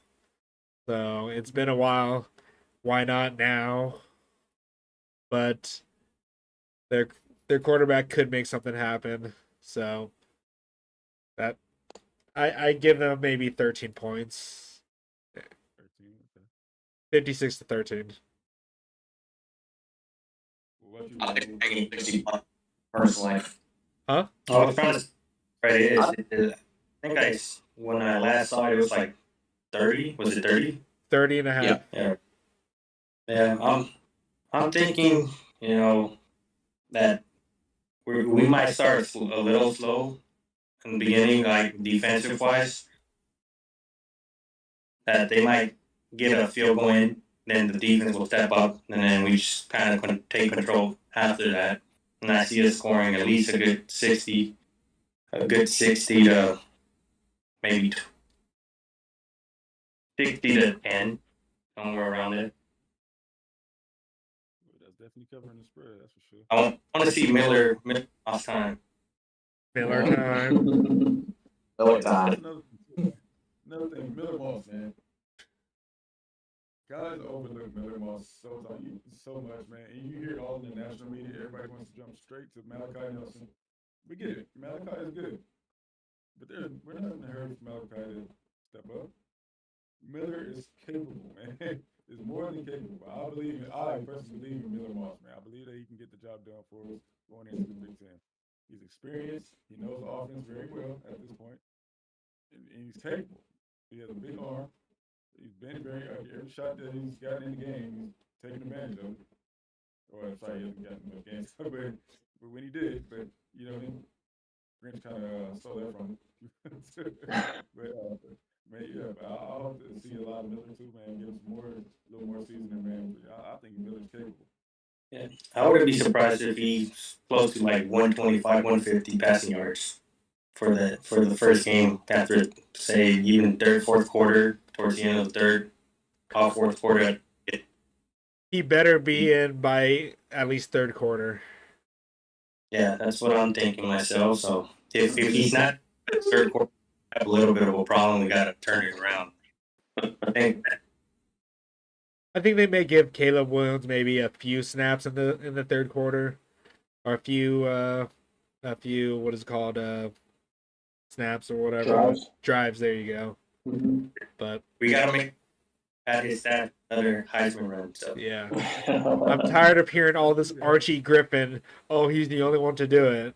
So it's been a while. Why not now? But their quarterback could make something happen. So that I give them maybe 13 points. 56-13. I think taking 60 points personally. Huh? I was trying to right, it is. I think when I last saw it, it was like 30. Was it 30? 30 and a half. Yeah. I'm thinking, that we might start a little slow in the beginning, like defensive wise. That they might get a field goal in, then the defense will step up, and then we just kind of take control after that. And I see us scoring at least a good 60 to maybe 60 to 10, somewhere around it. That's definitely covering the spread, that's for sure. I want to see Miller last time. Miller time. Miller time. Another thing, Miller Moss, man. Guys overlook Miller Moss so much, man. And you hear it all in the national media. Everybody wants to jump straight to Malachi Nelson. We get it. Malachi is good. But we're not in a hurry for Malachi to step up. Miller is capable, man. Is more than capable. I personally believe in Miller Moss, man. I believe that he can get the job done for us going into the Big Ten. He's experienced. He knows the offense very well at this point. And he's capable. He has a big arm. He's been every shot that he's gotten in the game, he's taken advantage of it. Or I'm sorry, he hasn't gotten enough games, but when he did, Grinch kind of stole that from him. But I hope to see a lot of Miller too, man. Give him a little more seasoning, man. I think Miller's capable. Yeah, I wouldn't be surprised if he's close to like 125, 150 passing yards for the first game after, say, even third, fourth quarter, towards the end of the third, all fourth quarter. He better be in by at least third quarter. Yeah, that's what I'm thinking myself. So if he's not third quarter, I have a little bit of a problem. We got to turn it around. I think they may give Caleb Williams maybe a few snaps in the third quarter, or a few what is it called, snaps or whatever. Drives. There you go. Mm-hmm. But we got to make at his stat another Heisman run. So yeah, I'm tired of hearing all this Archie Griffin. Oh, he's the only one to do it.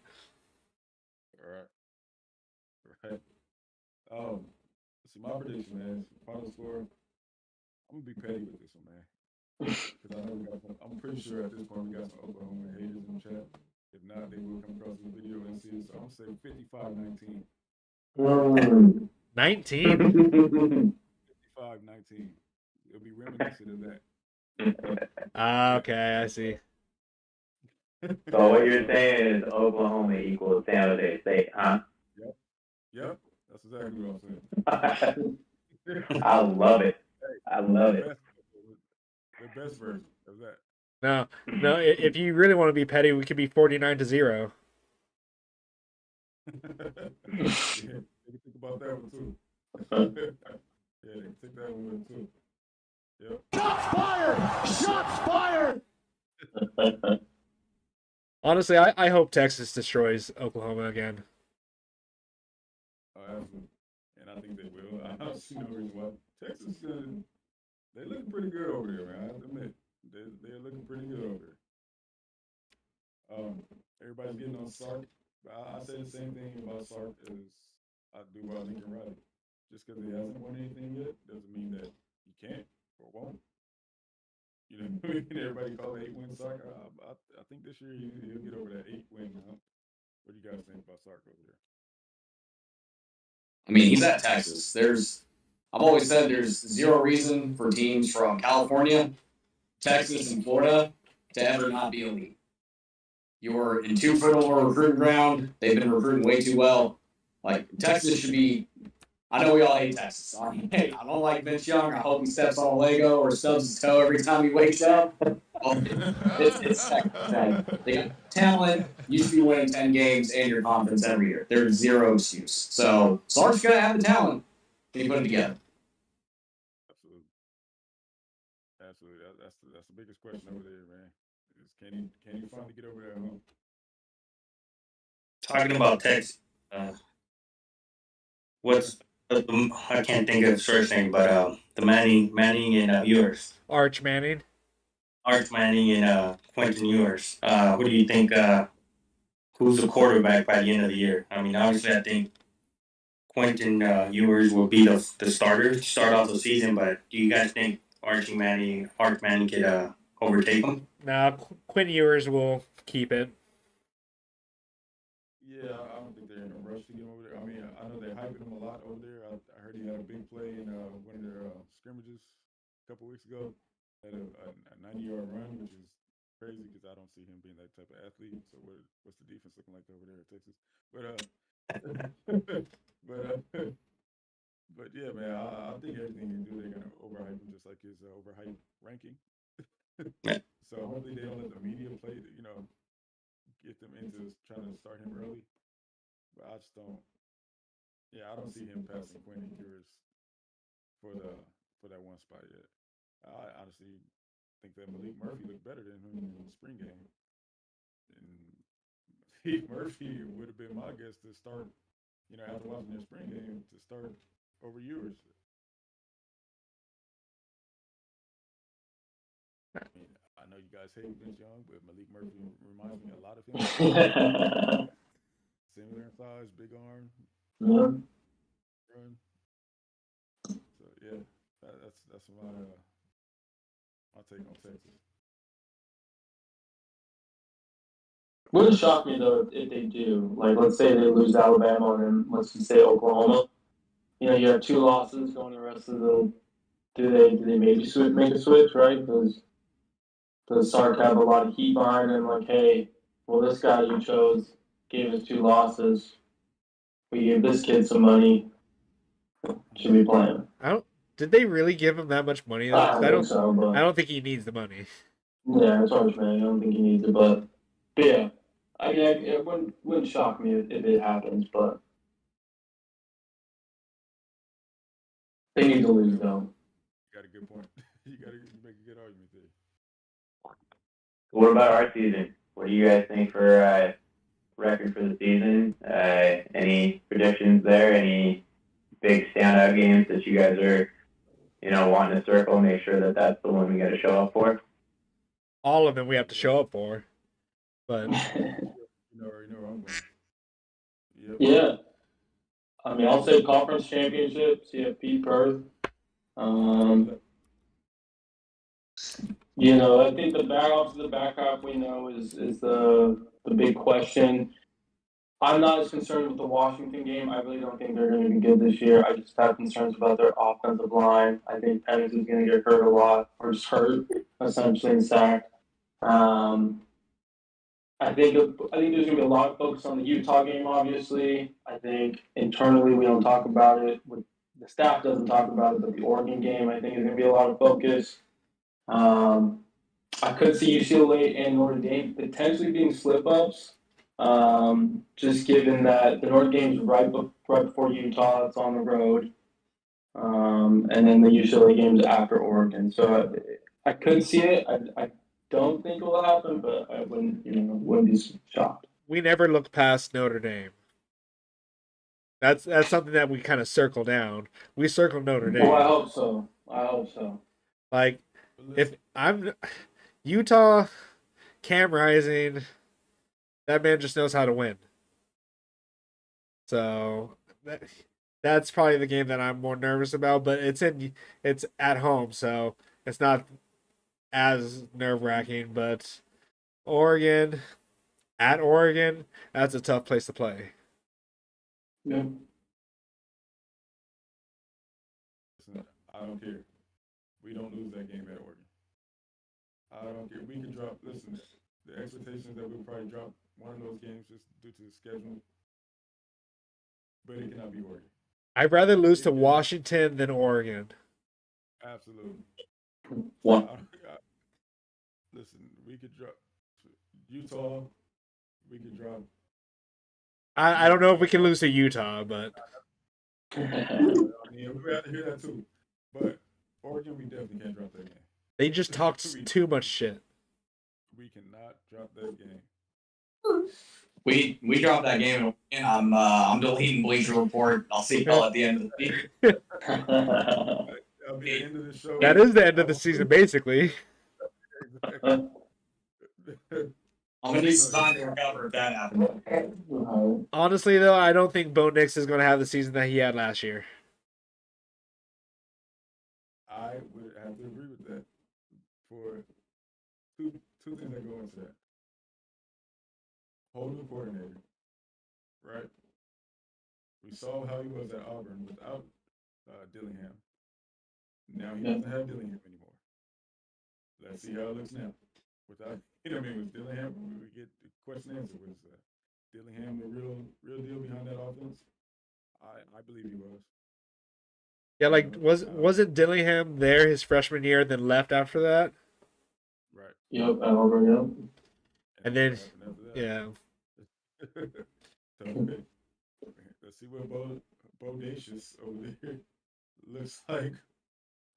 Right. See, my prediction, man, final score. I'm gonna be petty with this one, man. Because I know I'm pretty sure at this point we got some Oklahoma haters in the chat. If not, they will come across the video and see it. So I'm gonna say 55-19. 19? 55-19. It'll be reminiscent of that. Okay, I see. So what you're saying is Oklahoma equals San Jose State, huh? Yep. That's exactly what I'm saying. I love it. I love it. The best version of that. No. If you really want to be petty, we could be 49-0. Yeah, they can think about that one too. Yeah, they can take that one too. Yep. Shots fired! Shots fired! Honestly, I hope Texas destroys Oklahoma again. Oh, absolutely. And I think they will. I don't see no reason why. Texas, they looking pretty good over there, man. I have to admit, they're looking pretty good over there. Everybody's getting on Sark. I say the same thing about Sark as I do about Lincoln Riley. Just because he hasn't won anything yet doesn't mean that you everybody call it 8-win Sark. I think this year he'll get over that 8-win hump. What do you guys think about Sark over there? I mean, he's at Texas. I've always said there's zero reason for teams from California, Texas, and Florida to ever not be elite. You're in 2-foot over recruiting ground. They've been recruiting way too well. Like, Texas should be. I know we all hate Texas. I don't like Vince Young. I hope he steps on a Lego or stubs his toe every time he wakes up. Well, it's Texas. They got talent. You should be winning 10 games and your conference every year. There's zero excuse. So Sark's gonna have the talent. Can you put it together? Absolutely. That's the biggest question over there, man. Is can he finally get over that hump? Talking about Texas, what's I can't think of his first name, but the Manning and Ewers, Arch Manning. Arch Manning and Quentin Ewers. Who do you think? Who's the quarterback by the end of the year? I mean, obviously, I think Quentin Ewers will be the starter to start off the season. But do you guys think Arch Manning could overtake him? Nah, Quinn Ewers will keep it. Yeah, I don't think they're in a rush to get him over there. I mean, I know they're hyping him a lot over there. I heard he had a big play in one of their scrimmages a couple weeks ago. Had a 90-yard run, which is crazy because I don't see him being that type of athlete. So what's the defense looking like over there at Texas? But yeah, man, I think everything you do, they're gonna overhype him, just like his overhype ranking. So hopefully they don't let the media play, get them into trying to start him early. But I just don't. Yeah, I don't see him passing Quentin Ewers for that one spot yet. I honestly think that Malik Murphy looked better than him in the spring game. And Malik Murphy would have been my guess to start, after watching their spring game, to start over Ewers. I mean, I know you guys hate Vince Young, but Malik Murphy reminds me a lot of him. Similar in size, big arm, run. So yeah, that's my take on Texas. Wouldn't shock me though if they do. Like, let's say they lose Alabama, and then let's just say Oklahoma. You have 2 losses going the rest of the. Do they maybe make a switch, right? Does Sark have a lot of heat behind him? Like, hey, well, this guy you chose gave us 2 losses. We gave this kid some money. Should we play him? Did they really give him that much money? I don't think so. But I don't think he needs the money. yeah, it's hard, man. I don't think he needs it, but yeah. I mean, it wouldn't shock me if it happens, but they need to lose, though. You got a good point. You make a good argument there. What about our season? What do you guys think for record for the season? Any predictions there? Any big standout games that you guys are, wanting to circle? Make sure that that's the one we got to show up for. All of them we have to show up for, but You know where I'm going. Yep. Yeah. I mean, I'll say conference championship, CFP Perth. I think the back half we know is the big question. I'm not as concerned with the Washington game. I really don't think they're going to be good this year. I just have concerns about their offensive line. I think Penix is going to get hurt a lot, or just hurt, essentially, and sacked. I think there's going to be a lot of focus on the Utah game, obviously. I think internally we don't talk about it. The staff doesn't talk about it, but the Oregon game, I think, is going to be a lot of focus. I could see UCLA and Notre Dame potentially being slip-ups, just given that the Notre Dame's right before Utah. It's on the road. And then the UCLA game's after Oregon. So I could see it. I don't think it will happen, but I wouldn't be shocked. We never look past Notre Dame. That's something that we kind of circle down. We circle Notre Dame. Well, I hope so. Like, if I'm Utah, Cam Rising, that man just knows how to win. So that's probably the game that I'm more nervous about. But it's at home, so it's not as nerve wracking, but Oregon, at Oregon, that's a tough place to play. Yeah. Listen, I don't care. We don't lose that game at Oregon. I don't care. We can drop. Listen, the expectations that we'll probably drop one of those games just due to the schedule, but it cannot be Oregon. I'd rather lose to Washington than Oregon. Absolutely. What? Listen, we could drop Utah. We could drop. I don't know if we can lose to Utah, but I mean, we have to hear that too. But Oregon, we definitely can't drop that game. they just talked too much shit. We cannot drop that game. We dropped that game, and I'm deleting Bleacher Report. I'll see y'all at the end of the season. That'll be the end of the show. That is the end of the season, basically. Exactly. I'm gonna need some time to recover if that happens. Honestly, though, I don't think Bo Nix is going to have the season that he had last year. I would have to agree with that for two things that go into that. Whole new coordinator, right? We saw how he was at Auburn without Dillingham. Now he doesn't have Dillingham anymore. Let's see how it looks now. Without, was Dillingham? We get the question answer. Was Dillingham the real deal behind that offense? I believe he was. Yeah, like wasn't Dillingham there his freshman year, then left after that? Right. Yep, at Auburn, yep. And then, after that, yeah. So, okay. Let's see what Bodacious over there looks like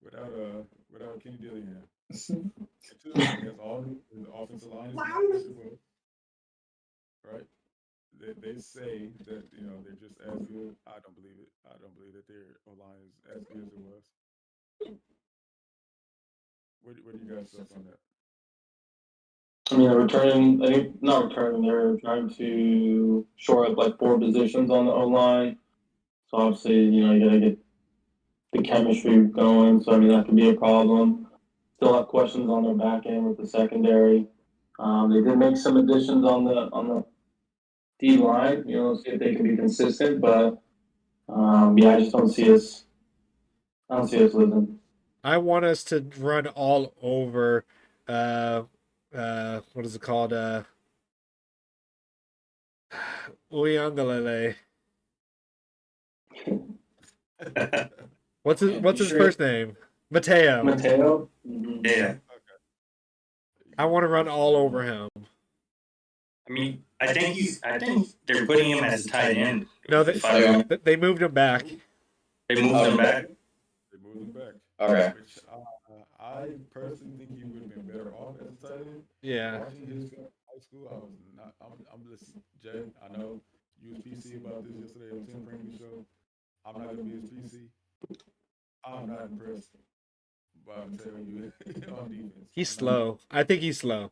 without Kenny Dillingham. And two, he has all the offensive line is not as it was, right? They say that they're just as good. I don't believe it. I don't believe that their O line is as good as it was. What do you guys thoughts on that? I mean, not returning, they're trying to shore up like 4 positions on the O line. So obviously, you gotta get the chemistry going. So I mean, that could be a problem. Still have questions on their back end with the secondary. They did make some additions on the D line, see if they can be consistent. But yeah, I just don't see us. I don't see us losing. I want us to run all over. What is it called? Uyangalele. What's his first name? Mateo. Mateo. Yeah. I want to run all over him. I mean, I think they're putting him as a tight end. No, they moved him back. They moved him back. They moved him back. Okay. Which I personally think he would have been better off as a tight end. Yeah. Watching his high school, I was not. I'm listening, Jay. I know you was PC about this yesterday on Tim Pregame show. I'm not gonna be as PC. I'm not impressed. But I'm telling you, on defense, He's slow. I think he's slow.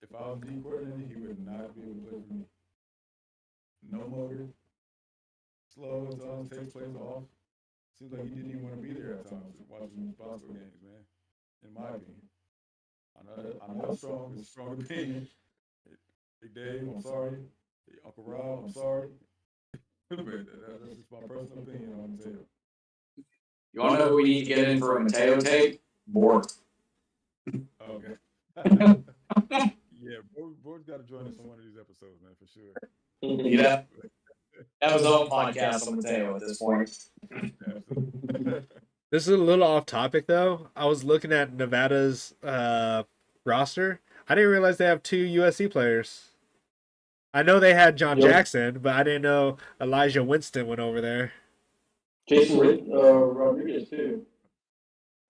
If I was D coordinator, he would not be able to play for me. No motor, slow at times, takes plays off. Seems like he didn't even want to be there at times watching basketball games, man. In my opinion, I know it's a strong opinion. Big Dave, I'm sorry. Uncle Rob, I'm sorry. But that's just my personal opinion on Mateo. You want to know who we need to get in for a Mateo take? Borg. Okay. Yeah, Board's got to join us on one of these episodes, man, for sure. Yeah. That was his own podcast on Mateo at this point. Absolutely. This is a little off topic though. I was looking at Nevada's roster. I didn't realize they have 2 USC players. I know they had John Jackson, but I didn't know Elijah Winston went over there. Jason Rodriguez too.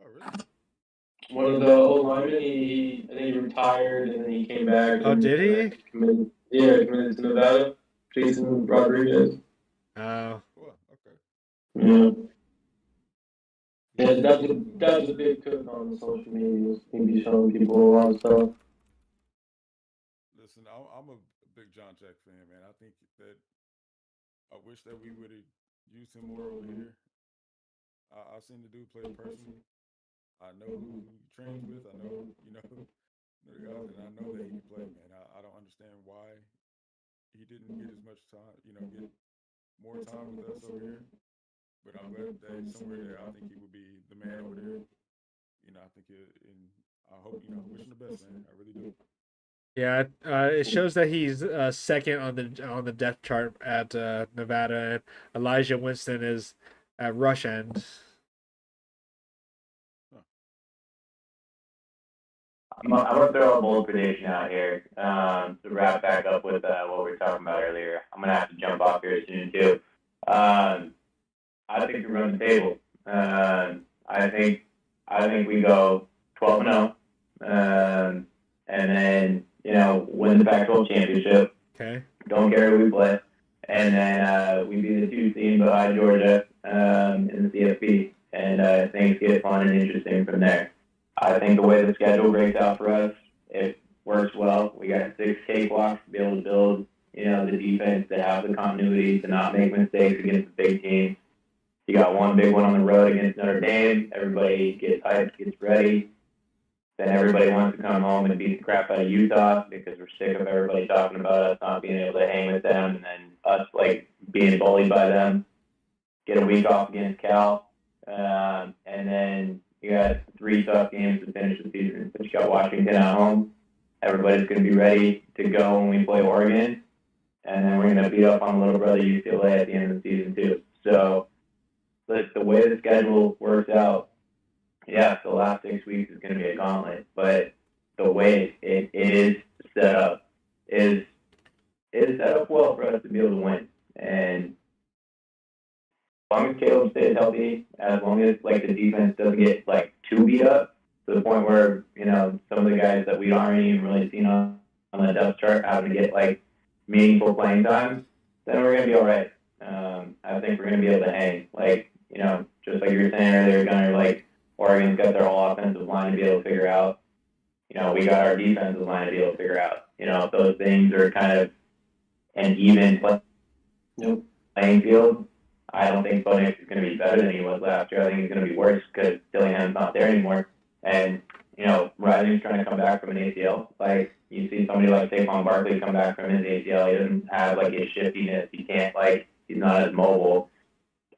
Oh, really? One of the old linemen, I think he retired and then he came back. Oh, did he? Committed to Nevada. Jason Rodriguez. Oh. Cool. Okay. Yeah. Yeah, that was a big cook on social media. He'd be showing people a lot of stuff. Listen, I'm a big John Jack fan, man. I think that I wish that we would have used him more over here. I've seen the dude play personally. I know who trains with. I know, the guys, and I know that he can play, man. I don't understand why he didn't get as much time, get more time with us over here. But I'm glad that he's somewhere there. I think he would be the man over there. I think and I hope, wish him the best, man. I really do. Yeah, it shows that he's second on the depth chart at Nevada, and Elijah Winston is at rush end. I'm going to throw a bold prediction out here to wrap back up with what we were talking about earlier. I'm going to have to jump off here soon, too. I think we run the table. I think we go 12-0, and then win the Pac-12 championship. Okay. Don't care who we play, and then we be the 2 team behind Georgia in the CFP, and things get fun and interesting from there. I think the way the schedule breaks out for us, it works well. We got 6 cakewalks to be able to build, the defense to have the continuity to not make mistakes against the big teams. You got one big one on the road against Notre Dame. Everybody gets hyped, gets ready. Then everybody wants to come home and beat the crap out of Utah because we're sick of everybody talking about us not being able to hang with them, and then us being bullied by them. Get a week off against Cal, and then you got 3 tough games to finish the season. But you got Washington at home. Everybody's going to be ready to go when we play Oregon, and then we're going to beat up on little brother UCLA at the end of the season too. So the way the schedule works out, yeah, the last 6 weeks is going to be a gauntlet, but the way it is set up is set up well for us to be able to win. And as long as Caleb stays healthy, as long as the defense doesn't get too beat up to the point where some of the guys that we aren't even really seen on the depth chart having to get meaningful playing time, then we're going to be all right. I think we're going to be able to hang. Just like you were saying earlier, Gunner, Oregon's got their whole offensive line to be able to figure out. We got our defensive line to be able to figure out. If those things are kind of an even playing field, I don't think Bo Nix is going to be better than he was last year. I think he's going to be worse because Dillingham's not there anymore. And, Rising's trying to come back from an ACL. You see somebody like Saquon Barkley come back from his ACL. He doesn't have, his shiftiness. He can't, he's not as mobile.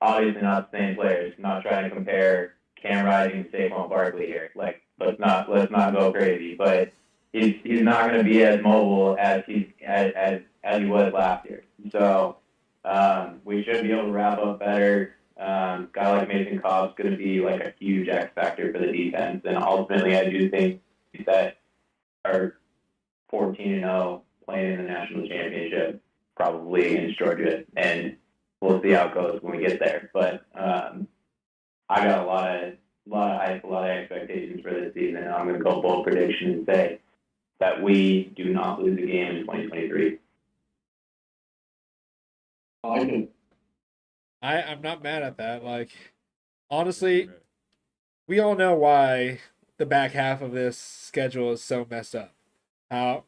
Obviously not the same players. Not trying to compare Cam Rising to Saquon Barkley here. Let's not go crazy. But he's not going to be as mobile as he was last year. So we should be able to wrap up better. Guy like Mason Cobb's going to be a huge X factor for the defense. And ultimately, I do think that our 14-0 playing in the national championship probably against Georgia, and we'll see how it goes when we get there. But I got a lot of hype, a lot of expectations for this season. And I'm going to go bold prediction and say that we do not lose a game in 2023. I like it. I'm not mad at that. Honestly, we all know why the back half of this schedule is so messed up. How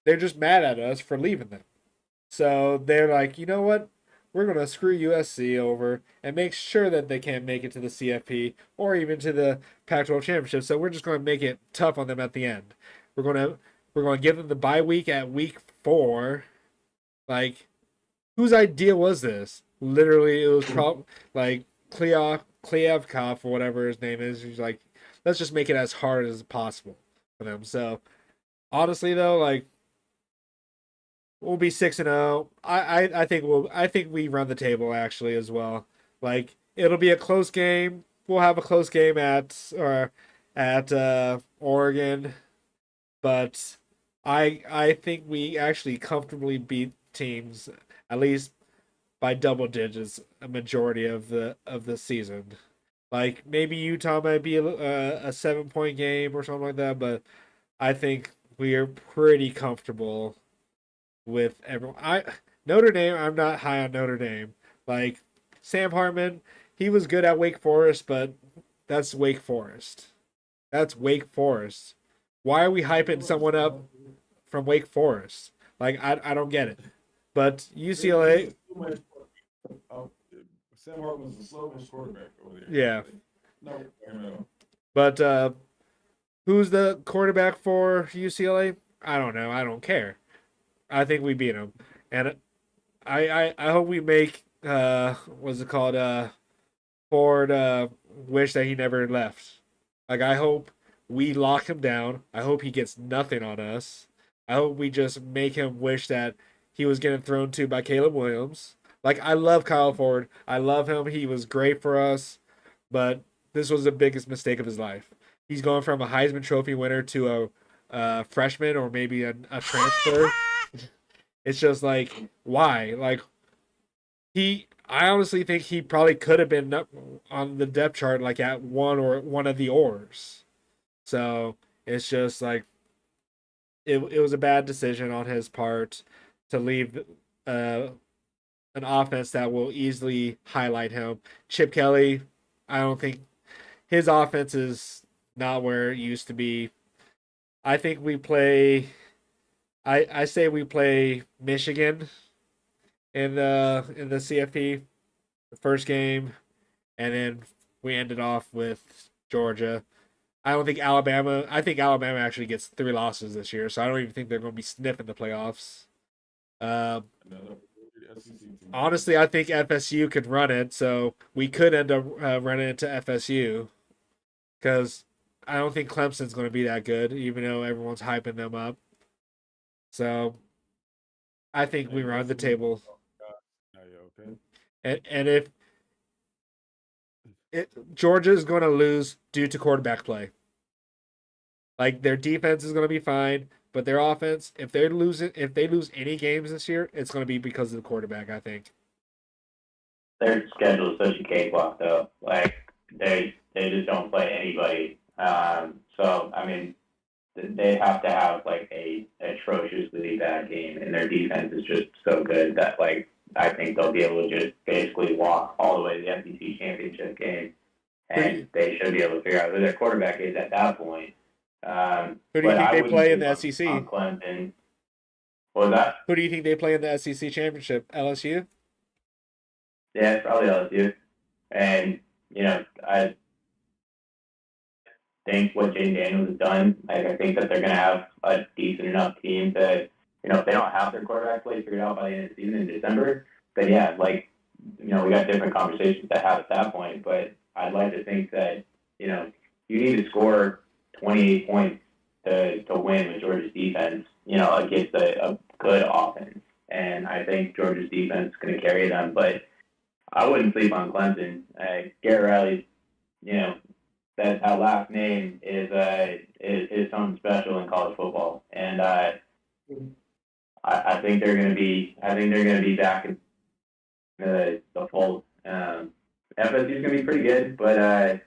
they're just mad at us for leaving them. So they're like, you know what? We're going to screw USC over and make sure that they can't make it to the CFP or even to the Pac-12 championship. So we're just going to make it tough on them at the end. We're going to give them the bye week at week 4. Whose idea was this? Literally, it was probably Kleevkov or whatever his name is. He's like, let's just make it as hard as possible for them. So honestly, though, we'll be 6-0. I think we run the table actually as well. It'll be a close game. We'll have a close game at Oregon, but I think we actually comfortably beat teams at least by double digits a majority of the season. Maybe Utah might be a 7-point game or something like that, but I think we are pretty comfortable with everyone. Notre Dame, I'm not high on Notre Dame. Sam Hartman, he was good at Wake Forest, but that's Wake Forest. That's Wake Forest. Why are we hyping someone up from Wake Forest? I don't get it. But UCLA. Sam Hartman was a slow quarterback over there. Yeah. No. But Who's the quarterback for UCLA? I don't know. I don't care. I think we beat him, and I hope we make what's it called Ford wish that he never left. Like I hope we lock him down. I hope he gets nothing on us. I hope we just make him wish that he was getting thrown to by Caleb Williams. Like I love Kyle Ford. I love him. He was great for us, but this was the biggest mistake of his life. He's going from a Heisman Trophy winner to a freshman or maybe a transfer. It's just like why? Like I honestly think he probably could have been on the depth chart like at one of the oars. So it's just like it was a bad decision on his part to leave an offense that will easily highlight him. Chip Kelly, I don't think his offense is not where it used to be. I think we play. I say we play Michigan in the CFP, the first game, and then we ended off with Georgia. I don't think Alabama. I think Alabama actually gets 3 losses this year, so I don't even think they're going to be sniffing the playoffs. Honestly, I think FSU could run it, so we could end up running into FSU because I don't think Clemson's going to be that good, even though everyone's hyping them up. So I think we run the table. And if Georgia is going to lose due to quarterback play, like their defense is going to be fine, but their offense, if they lose any games this year, it's going to be because of the quarterback. I think Their schedule is such a cakewalk, though. Like they just don't play anybody. So I mean, they have to have like a atrociously bad game, and their defense is just so good that like I think they'll be able to just basically walk all the way to the SEC championship game, and they should be able to figure out who their quarterback is at that point. who do you think they play in the On SEC? Clemson. What was that? Who do you think they play in the SEC championship? LSU? Yeah, it's probably LSU. And I think what Jaden Daniels has done, like I think that they're going to have a decent enough team to, if they don't have their quarterback play figured out by the end of the season in December, then yeah, like, we got different conversations to have at that point. But I'd like to think that, you need to score 28 points to win with Georgia's defense, against a good offense. And I think Georgia's defense is going to carry them. But I wouldn't sleep on Clemson. Garrett Riley's, that last name is something special in college football, and I think they're going to be back in the fold. FSU is going to be pretty good, but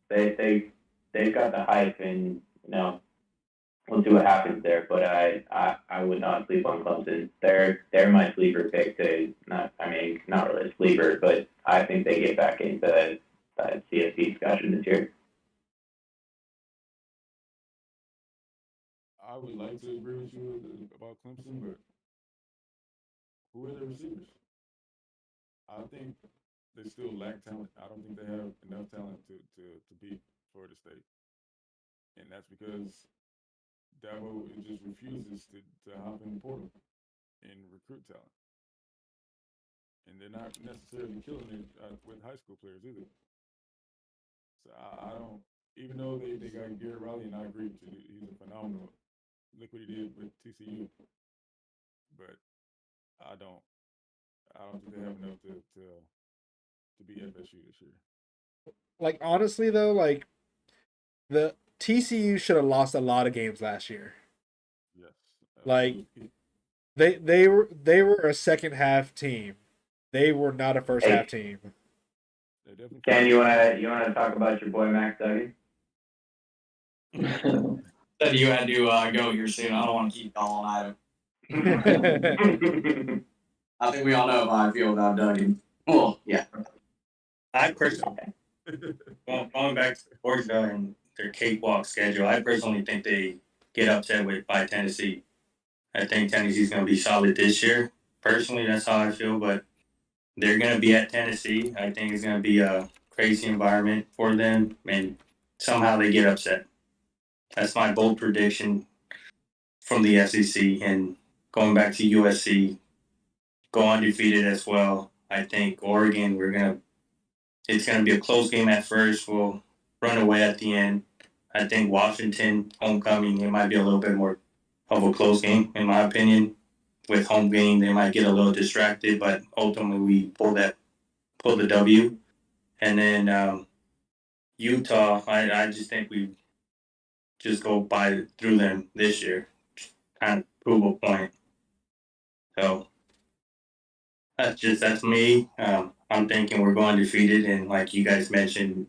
they've got the hype, and we'll see what happens there. But I would not sleep on Clemson. They're my sleeper pick to not really a sleeper, but I think they get back into that CFC discussion this year. I would like to agree with you about Clemson, but who are their receivers? I think they still lack talent. I don't think they have enough talent to beat Florida State. And that's because Dabo just refuses to hop in the portal and recruit talent. And they're not necessarily killing it with high school players either. So I don't, even though they got Garrett Riley, and I agree with you, he's a phenomenal. Look what he did with TCU. But I don't think they have enough to beat FSU this year. Like honestly though, like the TCU should have lost a lot of games last year. Yes. Like they were a second half team. They were not a first half team. Ken, you wanna talk about your boy Max Duggan? Said you had to go here soon. I don't want to keep calling Adam. I think we all know how I feel about Duggan. Well, yeah. I personally, going back to Georgia and their cakewalk schedule, I personally think they get upset by Tennessee. I think Tennessee's going to be solid this year. Personally, that's how I feel, but they're going to be at Tennessee. I think it's going to be a crazy environment for them, and somehow they get upset. That's my bold prediction from the SEC, and going back to USC, go undefeated as well. I think Oregon, it's gonna be a close game at first. We'll run away at the end. I think Washington homecoming, it might be a little bit more of a close game, in my opinion. With home game, they might get a little distracted, but ultimately we pull the W. And then Utah, I just think we just go by through them this year, kind of prove a point. So that's me. I'm thinking we're going defeated, and like you guys mentioned,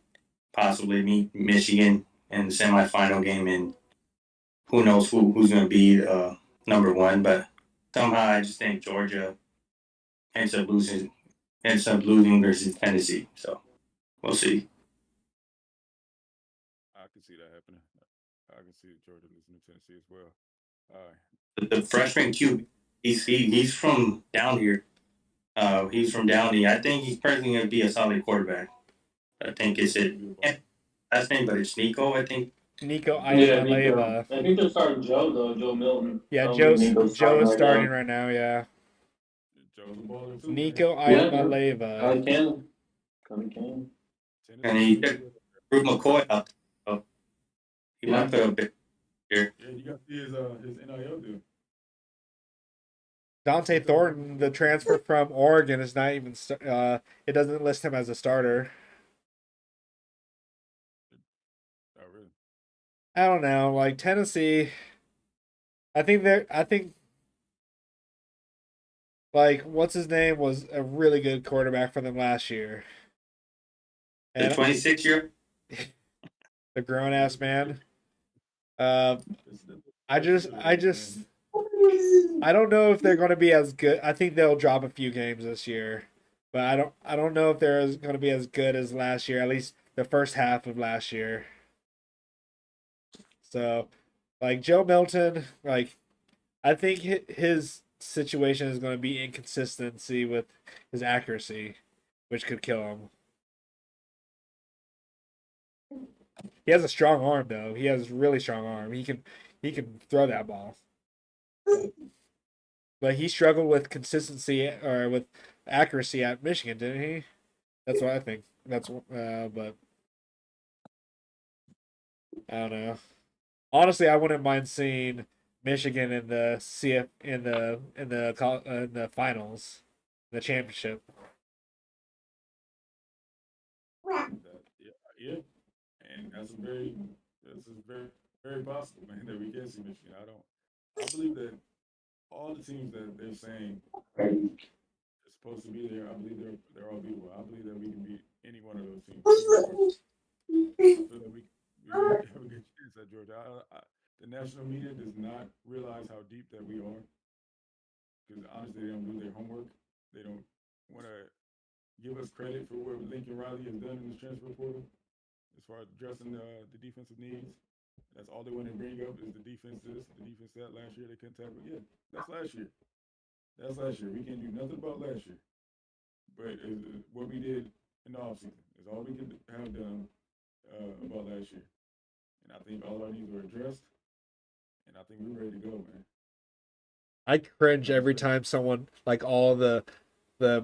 possibly meet Michigan in the semifinal game, and who knows who's going to be number one. But somehow I just think Georgia ends up losing versus Tennessee. So we'll see. I can see that happening. I can see Georgia losing to Tennessee as well. All right. The freshman QB, he's from down here. He's from Downey. I think he's probably going to be a solid quarterback. I think it's it. Last name, but it's Nico. I think. Nico Yeah, Nico. Iamaleava. I think they're starting Joe Milton. Yeah, Nico's Joe is right starting now. right now. Yeah, Joe's a baller too. Nico Yeah, Iamaleava. Connie Cannon. Connie Cannon. And he took Bruce McCoy out. So he might put a bit here. Yeah, you got to see his NIL deal. Dante Thornton, the transfer from Oregon, is not even. It doesn't list him as a starter. Oh, really? I don't know. Like Tennessee, I think like what's his name was a really good quarterback for them last year. The 26-year. The grown ass man. I don't know if they're going to be as good. I think they'll drop a few games this year, but I don't know if they're going to be as good as last year. At least the first half of last year. So, like Joe Milton, like I think his situation is going to be inconsistency with his accuracy, which could kill him. He has a strong arm though. He has a really strong arm. He can throw that ball. But he struggled with consistency or with accuracy at Michigan, didn't he? That's what I think. But I don't know. Honestly, I wouldn't mind seeing Michigan in the CF in the finals, the championship. Yeah, and that's very very possible, man. That we can see Michigan. I believe that all the teams that they're saying are supposed to be there, I believe they're all beatable. I believe that we can beat any one of those teams. I feel that we have a good chance at Georgia. The national media does not realize how deep that we are because honestly, they don't do their homework. They don't want to give us credit for what Lincoln Riley has done in the transfer portal as far as addressing the defensive needs. That's all they want to bring up is the defense this, the defense that. Last year they couldn't tackle. Yeah, that's last year. That's last year. We can't do nothing about last year. But what we did in the offseason is all we could have done about last year. And I think all our needs were addressed. And I think we're ready to go, man. I cringe every time someone like all the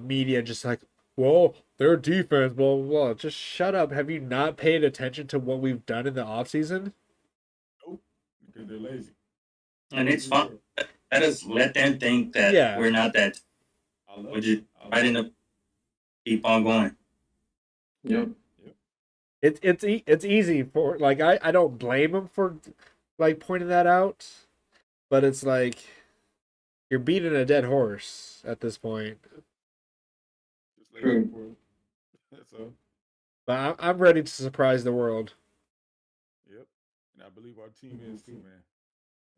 media just like, well, their defense, blah blah blah. Just shut up. Have you not paid attention to what we've done in the offseason? Nope. Because they're lazy. And it's fun. Let us let them think that we're not that. We're just fighting to keep on going. Yep. It's easy for like I don't blame them for like pointing that out, but it's like you're beating a dead horse at this point. Just lazy for it. That's all. But I'm ready to surprise the world. Yep. And I believe our team is too, man.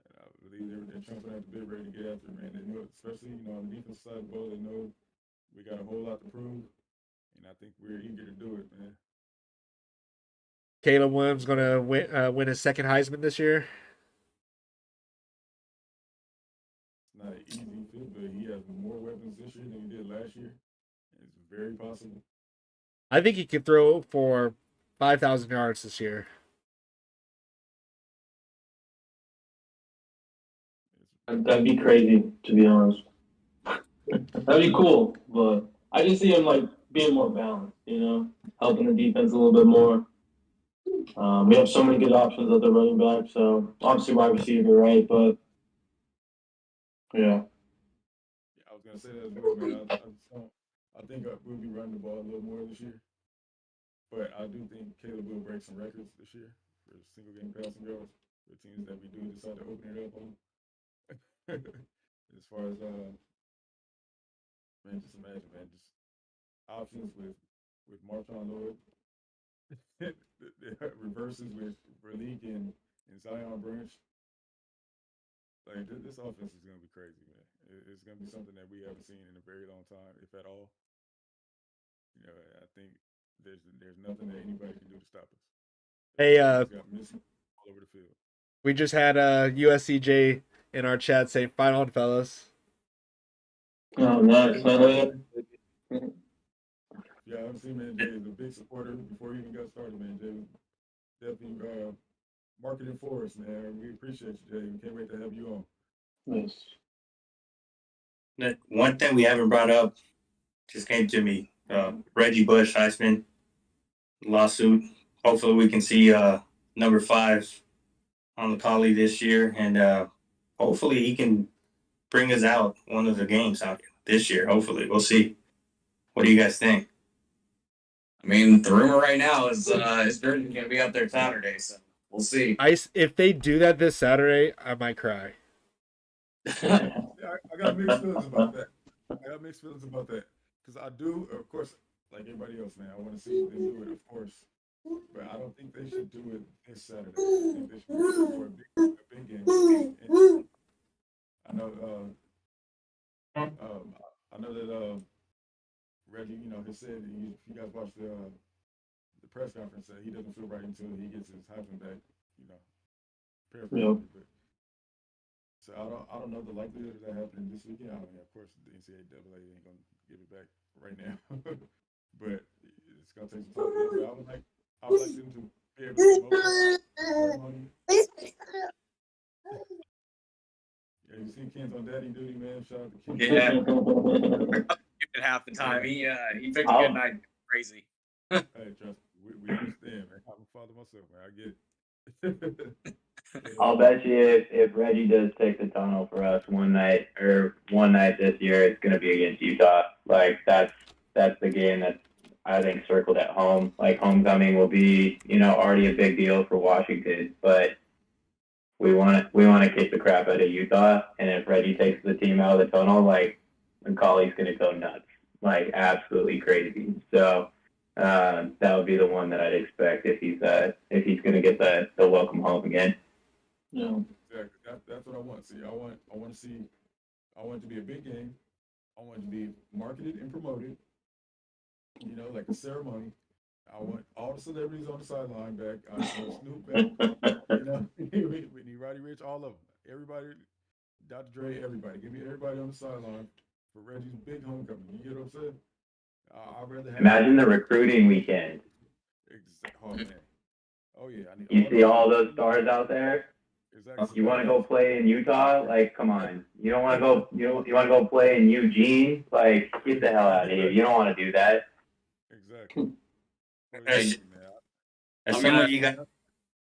And I believe they're jumping at the bit ready to get after it, man. They know, especially on the defense side of the ball, they know we got a whole lot to prove. And I think we're eager to do it, man. Caleb Williams gonna win his second Heisman this year. It's not an easy fit, but he has more weapons this year than he did last year. It's very possible. I think he could throw for 5,000 yards this year. That'd be crazy, to be honest. That'd be cool, but I just see him like being more balanced, helping the defense a little bit more. We have so many good options at the running back, so obviously wide receiver, right? But yeah. Yeah, I was gonna say that as well, man. I just don't. I think we'll be running the ball a little more this year, but I do think Caleb will break some records this year for single game passing yards for teams that we do decide to open it up on. As far as man, just imagine, man, just options with Marshawn Lloyd, the reverses with Raleigh and Zion Branch. Like this offense is gonna be crazy, man. It's gonna be something that we haven't seen in a very long time, if at all. I think there's nothing that anybody can do to stop us. Hey, Got missing all over the field. we just had USCJ in our chat say, "Fight on, fellas." Oh, nice. Yeah, I've seen man Jay is a big supporter before he even got started. Man Jay was definitely marketing for us, man. We appreciate you, Jay. We can't wait to have you on. Nice. One thing we haven't brought up just came to me. Reggie Bush, Heisman lawsuit. Hopefully we can see number 5 on the collie this year, and hopefully he can bring us out one of the games out this year. Hopefully, we'll see. What do you guys think? I mean, the rumor right now is Virgin going to be up there Saturday, so we'll see. If they do that this Saturday, I might cry. Yeah, I got mixed feelings about that. Because I do, of course, like everybody else, man, I want to see them do it, of course. But I don't think they should do it this Saturday. I think they should do it for a big game. And I know, that Reggie, has said if you guys watched the press conference, that he doesn't feel right until he gets his Heisman back. Paraphrasing. But so I don't know the likelihood of that happening this weekend. I mean, of course, the NCAA ain't gonna give it back right now, but it's gonna take some time. But I would like them to be able to promote ceremony. Yeah, you see Ken's on Daddy Duty, man. Shout out to Ken. Yeah. At half the time, he picked a good night. Crazy. Hey, trust me, we understand, man. I'm a father myself, man. I get it. I'll bet you if Reggie does take the tunnel for us one night this year, it's going to be against Utah. Like that's the game that's I think circled at home. Like homecoming will be already a big deal for Washington, but we want to kick the crap out of Utah. And if Reggie takes the team out of the tunnel, like Macaulay's going to go nuts, like absolutely crazy. So that would be the one that I'd expect if he's going to get the welcome home again. Yeah. Exactly. That's what I want to see. I want it to be a big game. I want it to be marketed and promoted. Like a ceremony. I want all the celebrities on the sideline back. I want Snoop back. We need Roddy Ricch, all of them. Everybody, Dr. Dre, everybody. Give me everybody on the sideline for Reggie's big homecoming. You get what I'm saying? I'd rather have. Imagine the recruiting weekend. Oh man. Oh yeah. You see all those stars out there. Exactly. You want to go play in Utah? Like, come on. You don't want to go. You want to go play in Eugene? Like, get the hell out of here. You don't want to do that. Exactly. As some of you guys,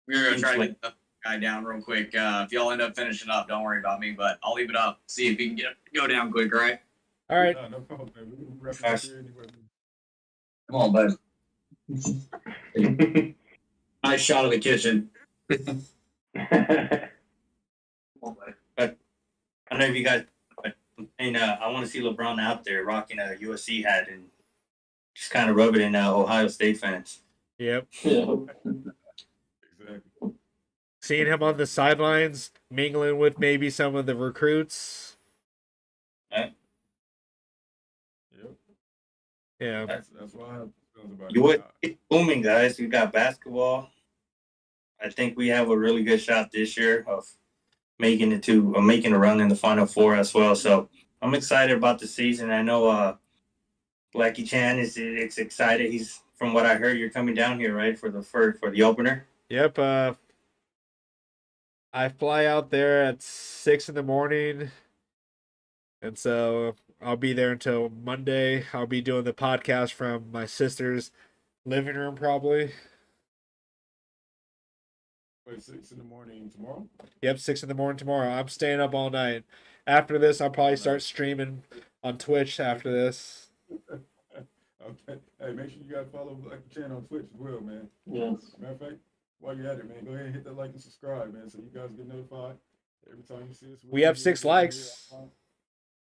We're going to try to get the guy down real quick. If y'all end up finishing up, don't worry about me, but I'll leave it up. See if he can go down quick, right? All right. No problem, man. We can wrap it up here anyway. Come on, bud. Nice shot of the kitchen. I don't know if you guys, and I want to see LeBron out there rocking a USC hat and just kind of rub it in Ohio State fans. Yep. Yeah. Exactly. Seeing him on the sidelines, mingling with maybe some of the recruits. Yep. Yeah. That's why I have feelings about You it. would it's booming, guys. We got basketball. I think we have a really good shot this year of making a run in the Final Four as well. So I'm excited about the season. I know Blackie Chan is excited. He's, from what I heard, you're coming down here, right, for the opener. Yep. I fly out there at 6 in the morning, and so I'll be there until Monday. I'll be doing the podcast from my sister's living room, probably. Wait, 6 in the morning tomorrow? Yep, 6 in the morning tomorrow. I'm staying up all night. After this, I'll probably start streaming on Twitch after this. Okay. Hey, make sure you guys follow Black Channel on Twitch as well, man. Yes. Matter of fact, while you're at it, man, go ahead and hit that like and subscribe, man, so you guys get notified every time you see us. We have 6 likes.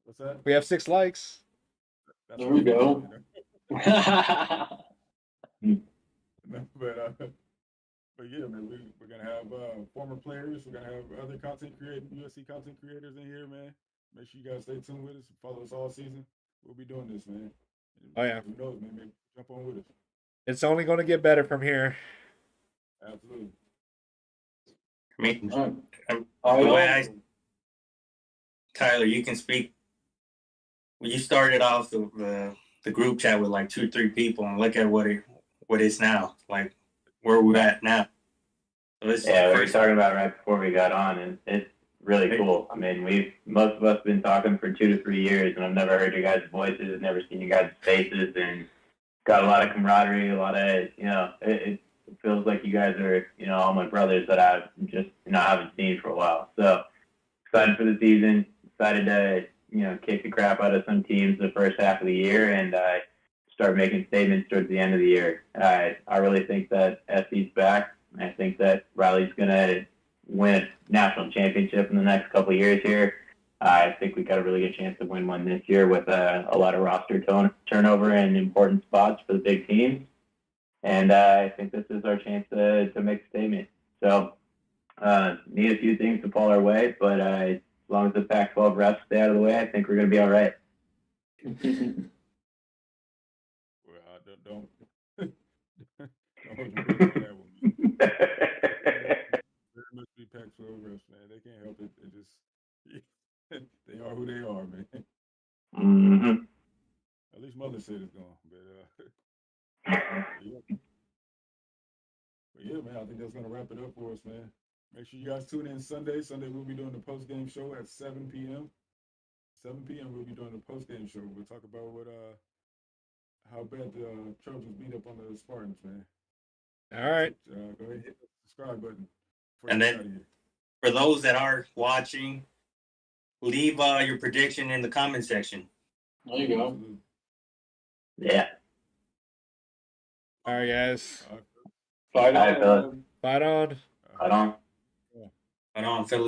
What's that? We have 6 likes. That's There we go. But yeah, man, we're gonna have former players. We're gonna have other content creators, USC content creators in here, man. Make sure you guys stay tuned with us. Follow us all season. We'll be doing this, man. Oh, yeah. Who knows, man? Maybe jump on with us. It's only going to get better from here. Absolutely. I mean, All the right. way Tyler, you can speak. When you started off the group chat with like 2-3 people, and look at what it's now. Like where we're at now. So this Yeah, we were talking about right before we got on, and it's really cool. I mean, most of us been talking for 2 to 3 years, and I've never heard your guys' voices, never seen you guys' faces, and got a lot of camaraderie, a lot of, it feels like you guys are, all my brothers that I've just, haven't seen for a while. So excited for the season, excited to, kick the crap out of some teams the first half of the year and start making statements towards the end of the year. I really think that SC's back. I think that Riley's going to win a national championship in the next couple of years here. I think we got a really good chance to win one this year with a lot of roster turnover in important spots for the big teams. And I think this is our chance to make a statement. So need a few things to fall our way, but as long as the Pac-12 refs stay out of the way, I think we're going to be all right. Well, don't hold your breath on that one. Very much be Pac-12 refs, man. They can't help it. They are who they are, man. Mm-hmm. At least Mother said it's gone, but yeah, man. I think that's gonna wrap it up for us, man. Make sure you guys tune in Sunday. Sunday we'll be doing the post-game show at 7 p.m. 7 p.m. we'll be doing the post-game show. We'll talk about how bad the Trojans beat up on the Spartans, man. All right. Go ahead and hit the subscribe button. And then for those that are watching, leave your prediction in the comment section. There you go. Yeah. All right, guys. Fight All right, fellas. Fight on. Fight on. Right on, fellas.